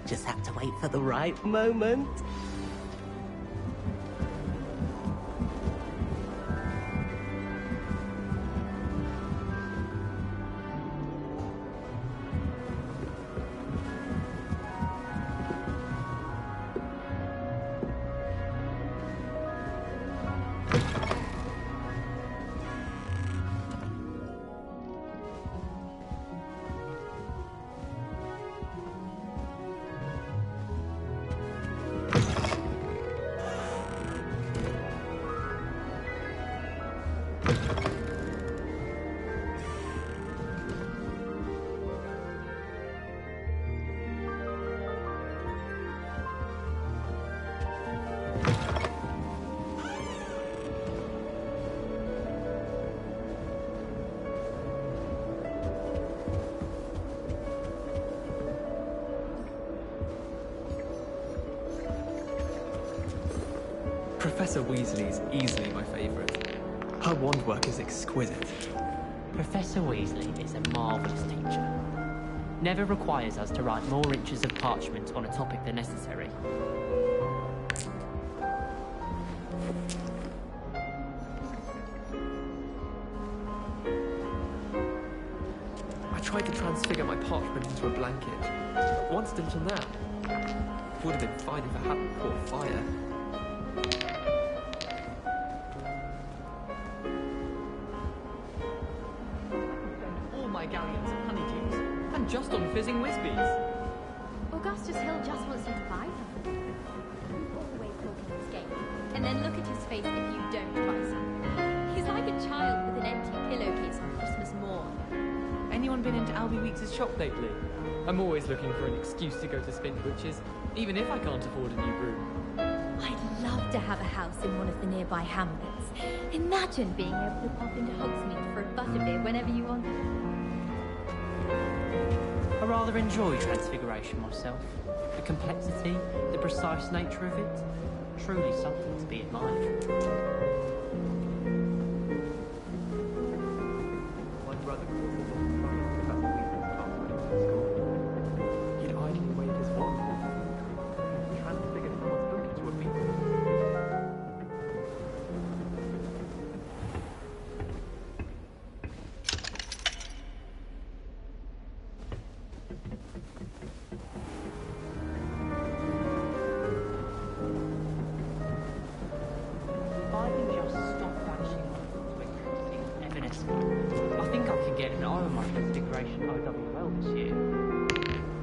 Just have to wait for the right moment.
Professor Weasley is easily my favourite. Her wand work is exquisite.
Professor Weasley is a marvellous teacher. Never requires us to write more inches of parchment on a topic than necessary.
I tried to transfigure my parchment into a blanket, but once did until now. Would have been fine if I hadn't caught fire.
Galleons of honeydews, and just on fizzing Whizbees.
Augustus Hill just wants you to buy something. You always talk in his game, and then look at his face if you don't buy something. He's like a child with an empty pillowcase on Christmas morn.
Anyone been into Albie Weeks' shop lately? I'm always looking for an excuse to go to Spindwitch's, even if I can't afford a new broom.
I'd love to have a house in one of the nearby hamlets. Imagine being able to pop into Hogsmeade for a butterbeer whenever you want.
I rather enjoy Transfiguration myself. The complexity, the precise nature of it, truly something to be admired.
My brother he'd idly wave his wand and transfigure someone's book into a beetle.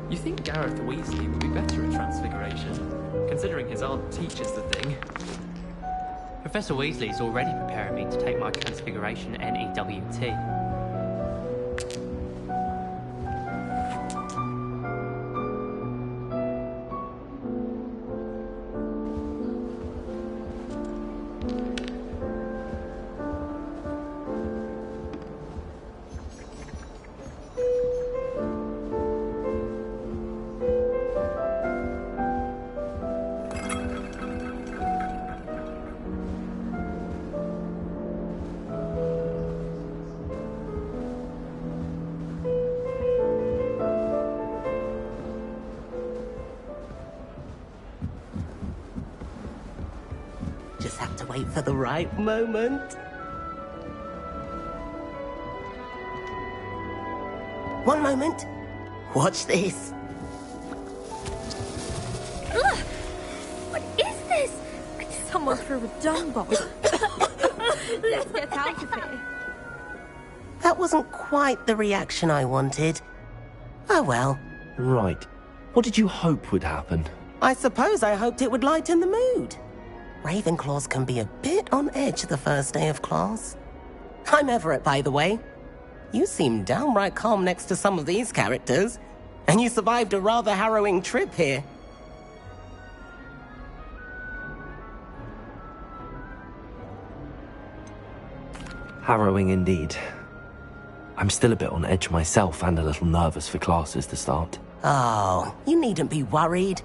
You think Gareth Weasley would be better at Transfiguration, considering his aunt teaches the thing?
Professor Weasley's already preparing me to take my Transfiguration NEWT.
Just have to wait for the right moment. One moment. Watch this.
Ugh! What is this? Someone threw a dung bomb. Let's get out of here.
That wasn't quite the reaction I wanted. Oh well.
Right. What did you hope would happen?
I suppose I hoped it would lighten the mood. Ravenclaws can be a bit on edge the first day of class. I'm Everett, by the way. You seem downright calm next to some of these characters, and you survived a rather harrowing trip here.
Harrowing indeed. I'm still a bit on edge myself and a little nervous for classes to start.
Oh, you needn't be worried.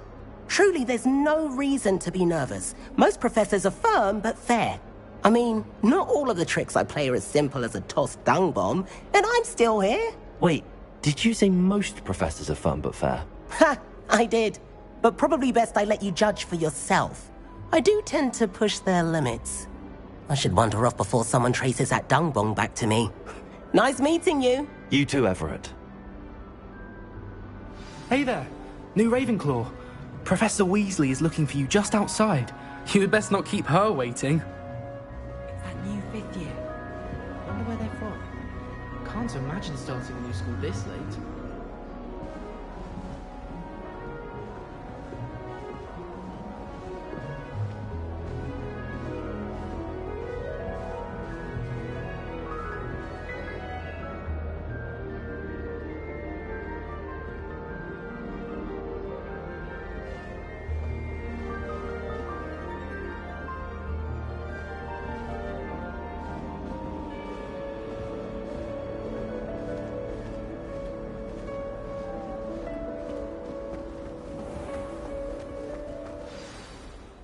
Truly, there's no reason to be nervous. Most professors are firm but fair. I mean, not all of the tricks I play are as simple as a tossed dung bomb, and I'm still here.
Wait, did you say most professors are firm but fair?
Ha!
I did. But probably best I let you judge for yourself. I do tend to push their limits. I should wander off before someone traces that dung bong back to me. Nice meeting you.
You too, Everett.
Hey there, new Ravenclaw. Professor Weasley is looking for you just outside. You had best not keep her waiting.
It's that new 5th year. Wonder where they're from.
Can't imagine starting a new school this late.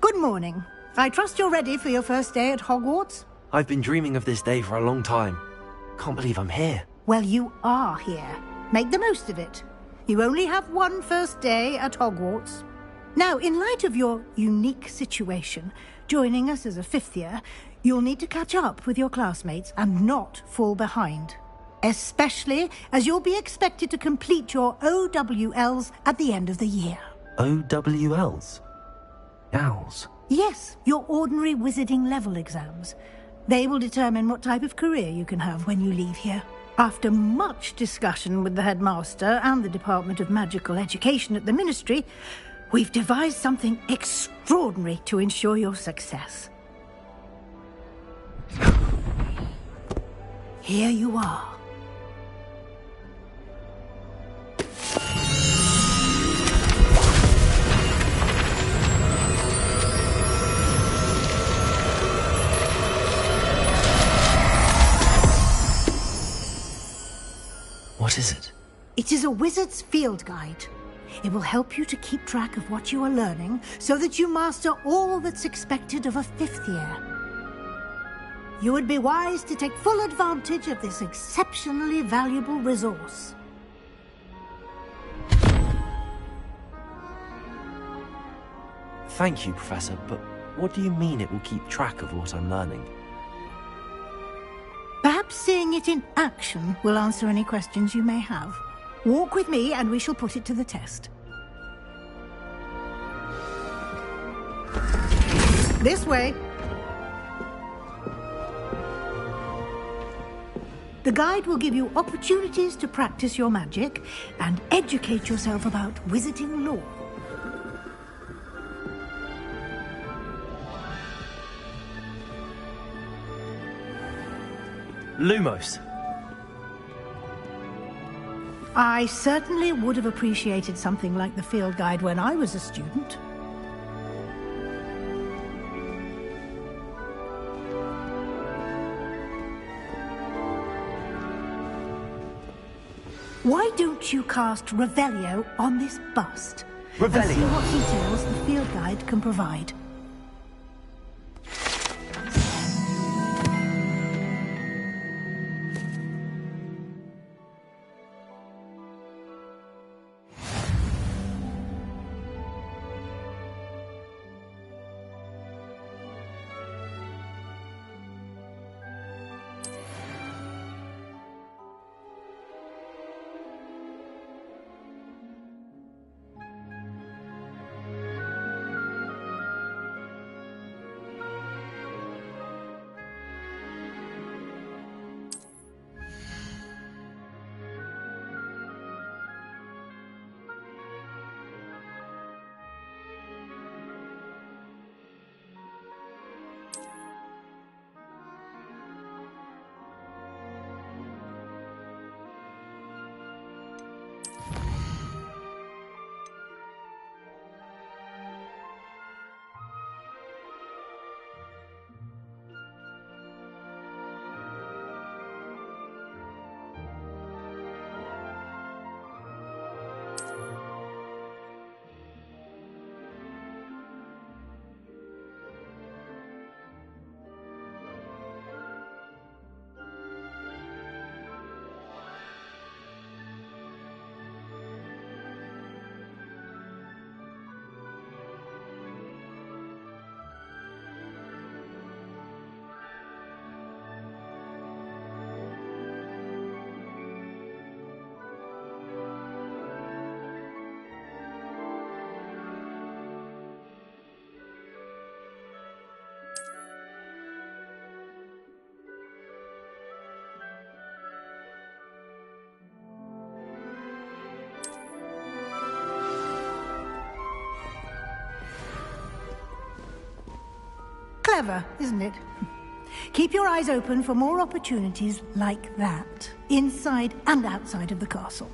Good morning. I trust you're ready for your first day at Hogwarts?
I've been dreaming of this day for a long time. Can't believe I'm here.
Well, you are here. Make the most of it. You only have one first day at Hogwarts. Now, in light of your unique situation, joining us as a 5th year, you'll need to catch up with your classmates and not fall behind. Especially as you'll be expected to complete your OWLs at the end of the year.
OWLs? Owls?
Yes, your ordinary wizarding level exams. They will determine what type of career you can have when you leave here. After much discussion with the headmaster and the Department of Magical Education at the Ministry, we've devised something extraordinary to ensure your success. Here you are.
What is it?
It is a wizard's field guide. It will help you to keep track of what you are learning so that you master all that's expected of a 5th year. You would be wise to take full advantage of this exceptionally valuable resource.
Thank you, Professor, but what do you mean it will keep track of what I'm learning?
Perhaps seeing it in action will answer any questions you may have. Walk with me and we shall put it to the test. This way. The guide will give you opportunities to practice your magic and educate yourself about wizarding lore.
Lumos.
I certainly would have appreciated something like the field guide when I was a student. Why don't you cast Revelio on this bust?
Revelio?
And see what details the field guide can provide. Clever, isn't it? Keep your eyes open for more opportunities like that, inside and outside of the castle.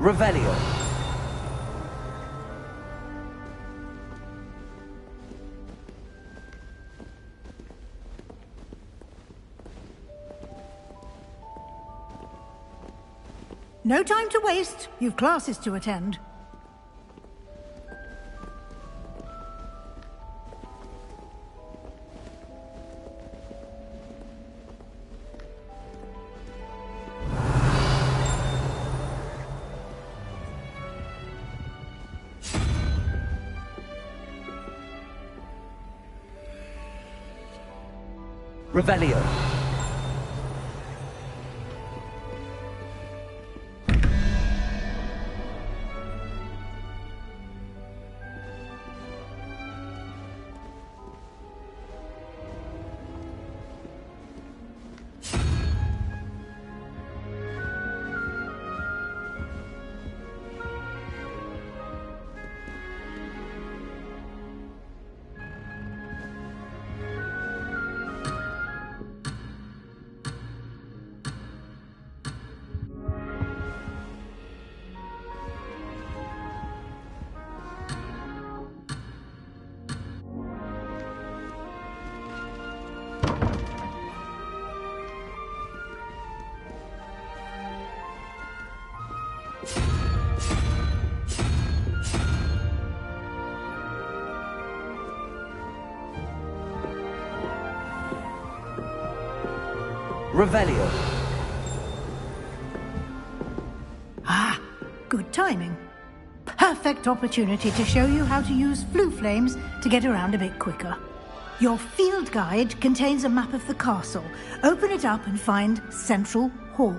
Revelio.
No time to waste. You've classes to attend.
Revelio. Revelio.
Ah, good timing. Perfect opportunity to show you how to use flue flames to get around a bit quicker. Your field guide contains a map of the castle. Open it up and find Central Hall.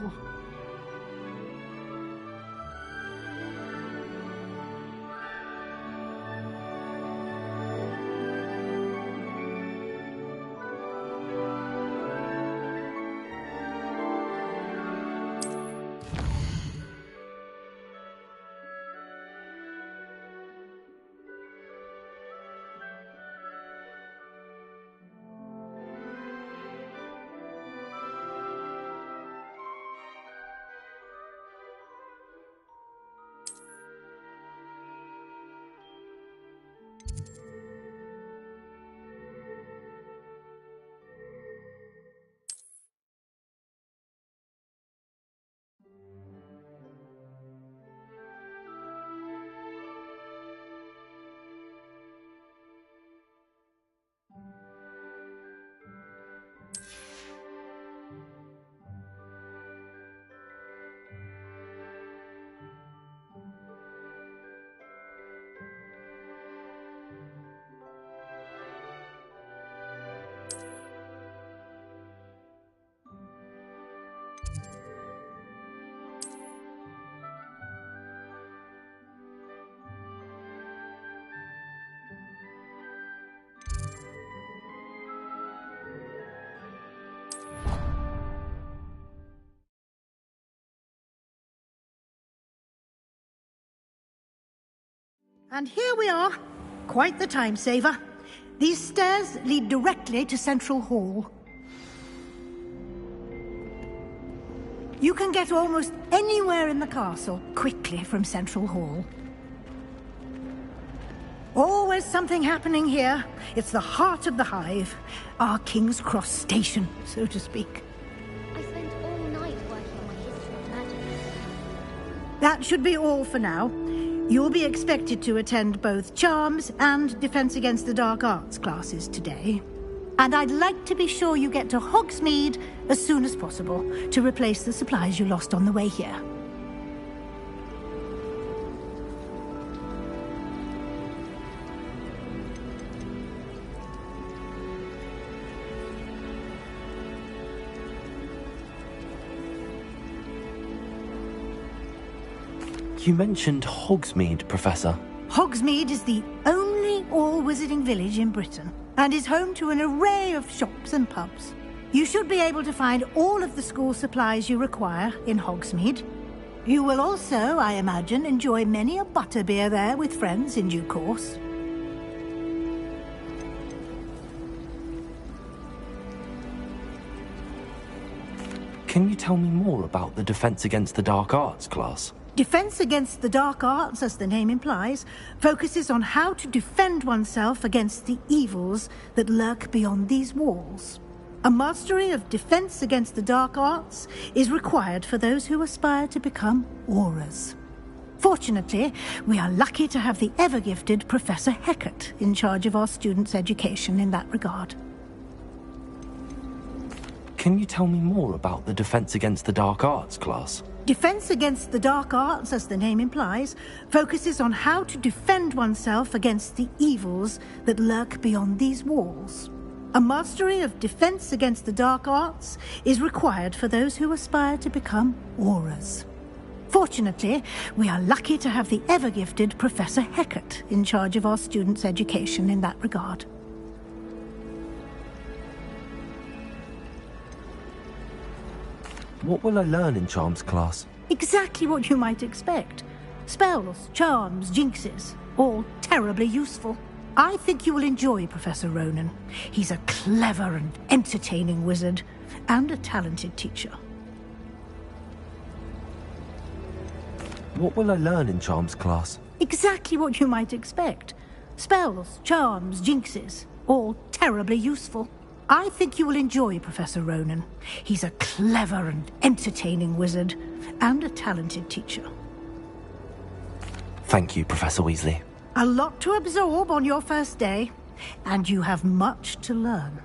And here we are. Quite the time saver. These stairs lead directly to Central Hall. You can get almost anywhere in the castle quickly from Central Hall. Always something happening here. It's the heart of the Hive. Our King's Cross station, so to speak.
I spent all night working on my history of magic.
That should be all for now. You'll be expected to attend both Charms and Defense Against the Dark Arts classes today. And I'd like to be sure you get to Hogsmeade as soon as possible to replace the supplies you lost on the way here.
You mentioned Hogsmeade, Professor.
Hogsmeade is the only all-wizarding village in Britain and is home to an array of shops and pubs. You should be able to find all of the school supplies you require in Hogsmeade. You will also, I imagine, enjoy many a butterbeer there with friends in due course.
Can you tell me more about the Defense Against the Dark Arts class?
Defense Against the Dark Arts, as the name implies, focuses on how to defend oneself against the evils that lurk beyond these walls. A mastery of Defense Against the Dark Arts is required for those who aspire to become Aurors. Fortunately, we are lucky to have the ever-gifted Professor Hecat in charge of our students' education in that regard.
Can you tell me more about the Defense Against the Dark Arts class?
Defense Against the Dark Arts, as the name implies, focuses on how to defend oneself against the evils that lurk beyond these walls. A mastery of Defense Against the Dark Arts is required for those who aspire to become Aurors. Fortunately, we are lucky to have the ever-gifted Professor Hecat in charge of our students' education in that regard.
What will I learn in Charms class?
Exactly what you might expect. Spells, charms, jinxes, all terribly useful. I think you will enjoy Professor Ronan. He's a clever and entertaining wizard, and a talented teacher.
What will I learn in Charms class?
Exactly what you might expect. Spells, charms, jinxes, all terribly useful. I think you will enjoy Professor Ronan. He's a clever and entertaining wizard, and a talented teacher.
Thank you, Professor Weasley.
A lot to absorb on your first day, and you have much to learn.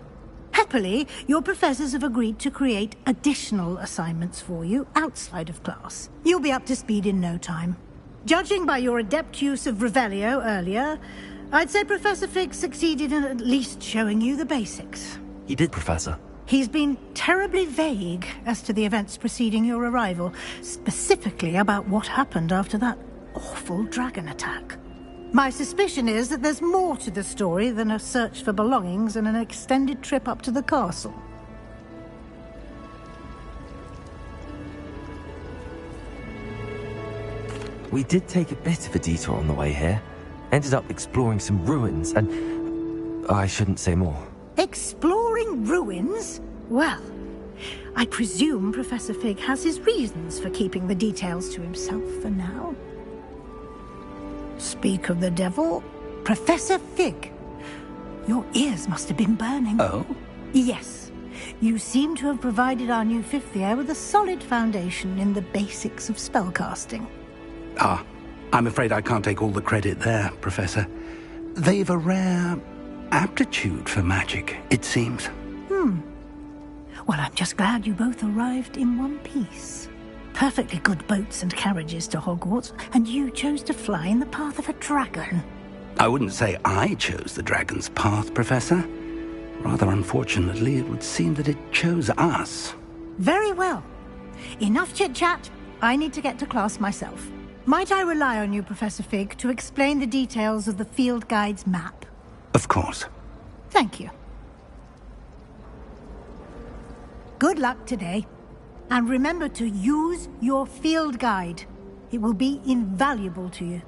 Happily, your professors have agreed to create additional assignments for you outside of class. You'll be up to speed in no time. Judging by your adept use of Revelio earlier, I'd say Professor Fig succeeded in at least showing you the basics.
He did, Professor.
He's been terribly vague as to the events preceding your arrival, specifically about what happened after that awful dragon attack. My suspicion is that there's more to the story than a search for belongings and an extended trip up to the castle.
We did take a bit of a detour on the way here. Ended up exploring some ruins and... I shouldn't say more.
Exploring ruins? Well, I presume Professor Fig has his reasons for keeping the details to himself for now. Speak of the devil, Professor Fig. Your ears must have been burning.
Oh?
Yes. You seem to have provided our new fifth year with a solid foundation in the basics of spellcasting.
Ah, I'm afraid I can't take all the credit there, Professor. They've a rare aptitude for magic, it seems.
Well, I'm just glad you both arrived in one piece. Perfectly good boats and carriages to Hogwarts, and you chose to fly in the path of a dragon.
I wouldn't say I chose the dragon's path, Professor. Rather unfortunately, it would seem that it chose us.
Very well. Enough chit-chat. I need to get to class myself. Might I rely on you, Professor Fig, to explain the details of the field guide's map?
Of course.
Thank you. Good luck today. And remember to use your field guide. It will be invaluable to you.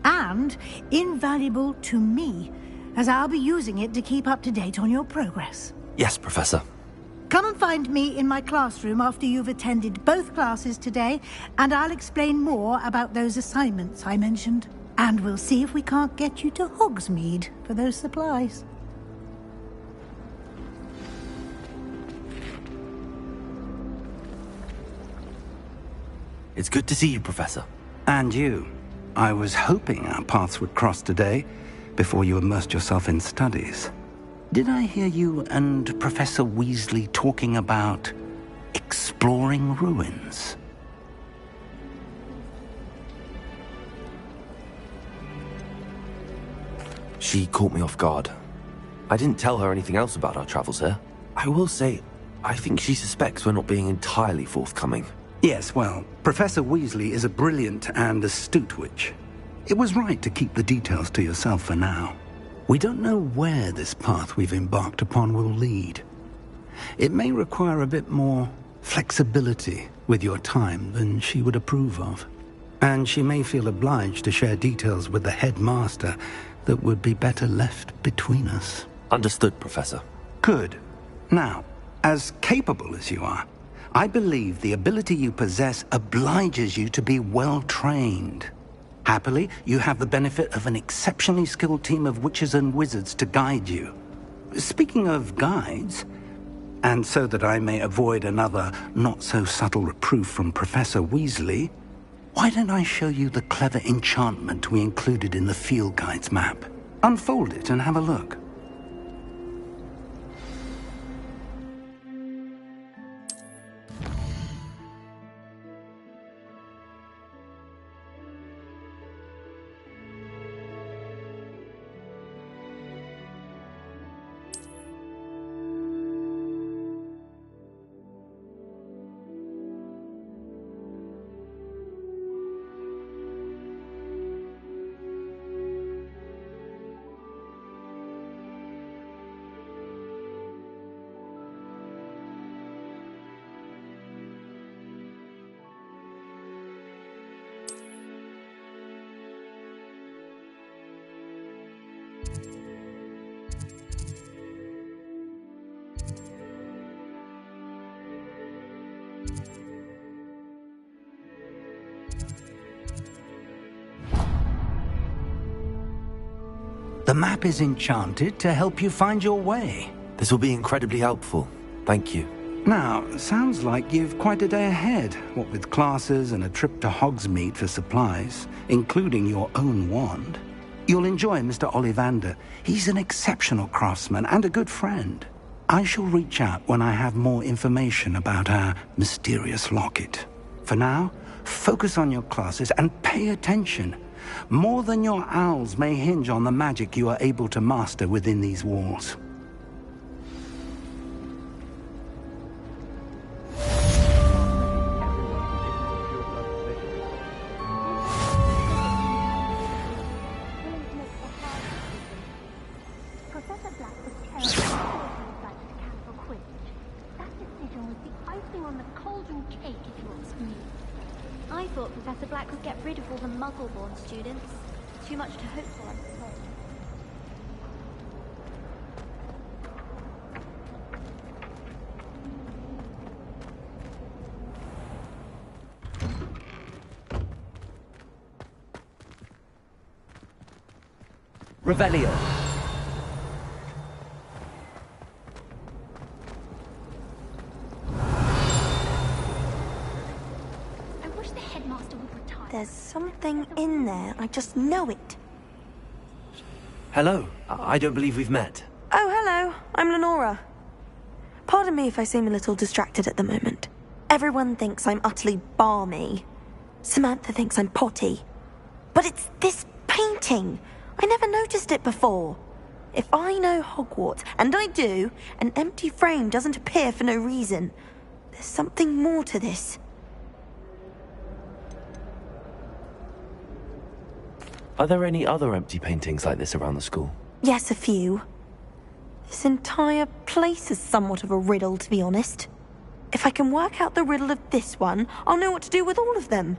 and invaluable to me, as I'll be using it to keep up to date on your progress.
Yes, Professor.
Come and find me in my classroom after you've attended both classes today, and I'll explain more about those assignments I mentioned. And we'll see if we can't get you to Hogsmeade for those supplies.
It's good to see you, Professor.
And you. I was hoping our paths would cross today, before you immersed yourself in studies. Did I hear you and Professor Weasley talking about exploring ruins?
She caught me off guard. I didn't tell her anything else about our travels here. I will say, I think she suspects we're not being entirely forthcoming.
Yes, well, Professor Weasley is a brilliant and astute witch. It was right to keep the details to yourself for now. We don't know where this path we've embarked upon will lead. It may require a bit more flexibility with your time than she would approve of. And she may feel obliged to share details with the headmaster that would be better left between us.
Understood, Professor.
Good. Now, as capable as you are, I believe the ability you possess obliges you to be well-trained. Happily, you have the benefit of an exceptionally skilled team of witches and wizards to guide you. Speaking of guides, and so that I may avoid another not-so-subtle reproof from Professor Weasley, why don't I show you the clever enchantment we included in the field guide's map? Unfold it and have a look. The map is enchanted to help you find your way.
This will be incredibly helpful. Thank you.
Now, sounds like you've quite a day ahead, what with classes and a trip to Hogsmeade for supplies, including your own wand. You'll enjoy Mr. Ollivander. He's an exceptional craftsman and a good friend. I shall reach out when I have more information about our mysterious locket. For now, focus on your classes and pay attention. More than your owls may hinge on the magic you are able to master within these walls.
Professor Black was terrible decided to cancel Quidditch. That decision was the icing on the cauldron cake, if you ask me.
I thought Professor Black would get rid of all the Muggle-born students. Too much to hope for, I suppose.
Revelio.
I wish the headmaster would retire.
There's something in there. I just know it.
Hello. I don't believe we've met.
Oh, hello. I'm Lenora. Pardon me if I seem a little distracted at the moment. Everyone thinks I'm utterly balmy. Samantha thinks I'm potty. But it's this painting. I never noticed it before. If I know Hogwarts, and I do, an empty frame doesn't appear for no reason. There's something more to this.
Are there any other empty paintings like this around the school?
Yes, a few. This entire place is somewhat of a riddle, to be honest. If I can work out the riddle of this one, I'll know what to do with all of them.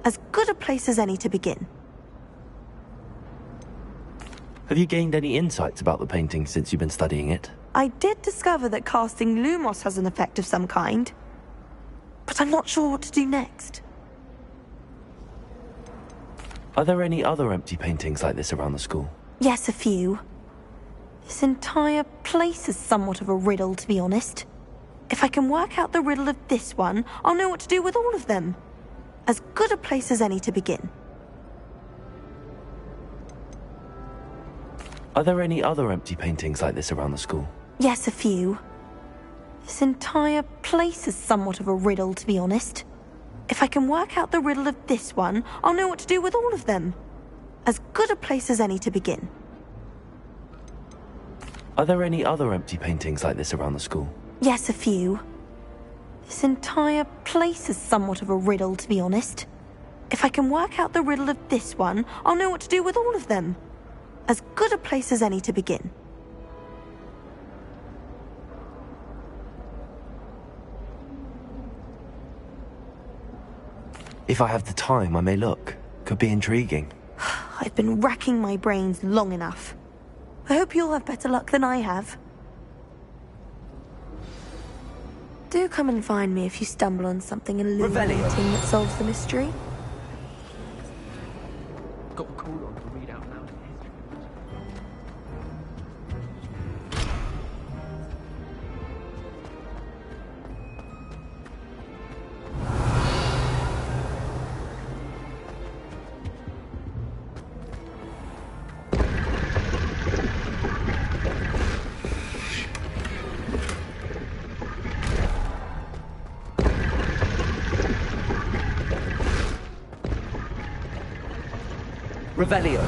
As good a place as any to begin.
Have you gained any insights about the painting since you've been studying it?
I did discover that casting Lumos has an effect of some kind, but I'm not sure what to do next.
Are there any other empty paintings like this around the school?
Yes, a few. This entire place is somewhat of a riddle, to be honest. If I can work out the riddle of this one, I'll know what to do with all of them. As good a place as any to begin.
Are there any other empty paintings like this around the school?
Yes, a few. This entire place is somewhat of a riddle, to be honest. If I can work out the riddle of this one, I'll know what to do with all of them. As good a place as any to begin.
Are there any other empty paintings like this around the school?
Yes, a few. This entire place is somewhat of a riddle, to be honest. If I can work out the riddle of this one, I'll know what to do with all of them. As good a place as any to begin.
If I have the time, I may look. Could be intriguing.
I've been racking my brains long enough. I hope you'll have better luck than I have. Do come and find me if you stumble on something illuminating that solves the mystery.
Got a call on to read out loud in history.
Revelio.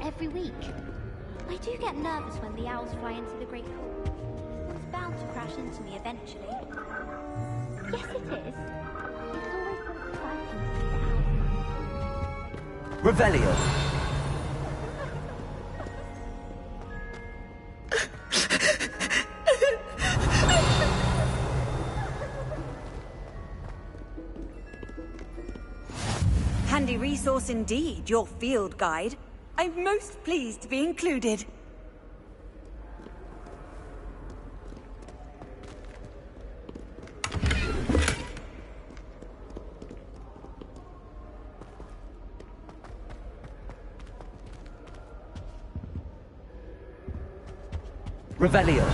Every week. I do get nervous when the owls fly into the Great Hall. It's bound to crash into me eventually. Yes, it is. It's always so exciting to see the owls.
Revelio.
Handy resource indeed, your field guide. I'm most pleased to be included.
Revelio.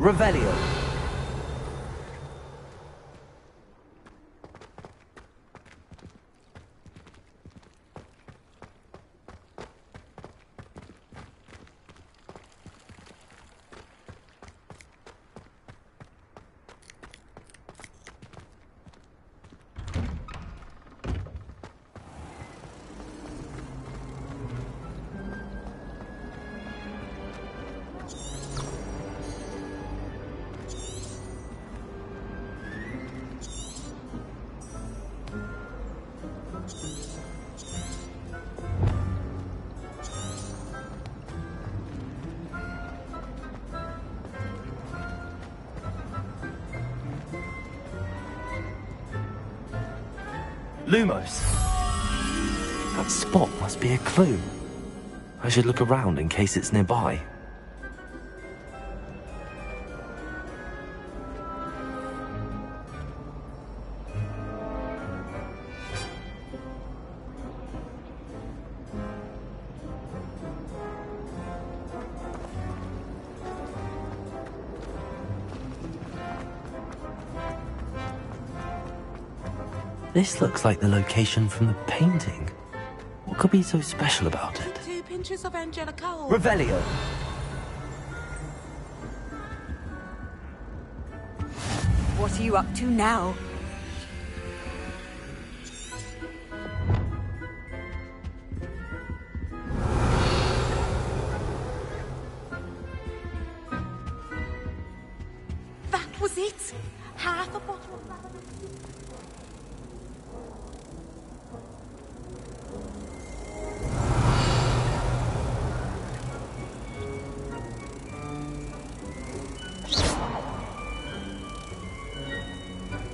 Revelio. Lumos! That spot must be a clue. I should look around in case it's nearby. This looks like the location from the painting. What could be so special about it?
2 pinches of Angelica.
Revelio!
What are you up to now?
That was it. Half a bottle of lavender.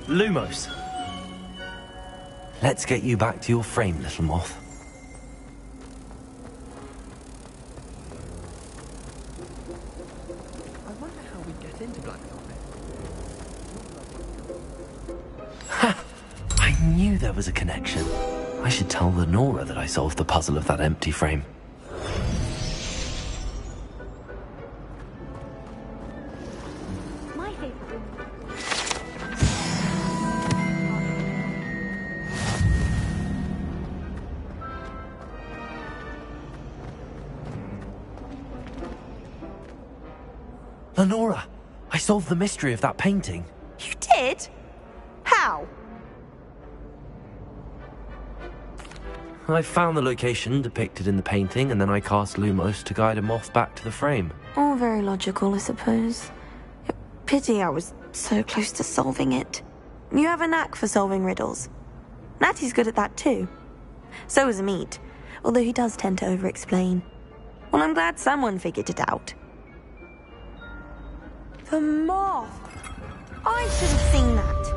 Lumos! Let's get you back to your frame, little moth.
I wonder how we get into Black Velvet.
Ha! I knew there was a connection. I should tell Lenora that I solved the puzzle of that empty frame.
My favorite room.
Lenora! I solved the mystery of that painting.
You did? How?
I found the location depicted in the painting, and then I cast Lumos to guide a moth back to the frame.
All very logical, I suppose. Pity I was so close to solving it. You have a knack for solving riddles. Natty's good at that too. So is Amit, although he does tend to over-explain. Well, I'm glad someone figured it out. The moth! I should have seen that.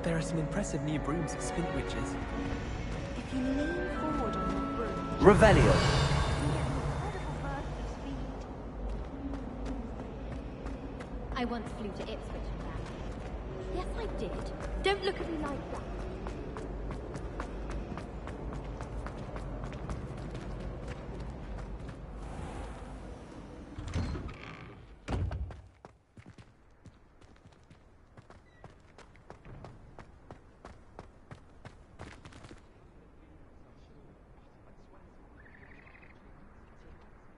There are some impressive new brooms at Spintwitches.
If you lean forward on your broom...
Revelio.
I once flew to Ipswich and back. Yes, I did. Don't look at me like that.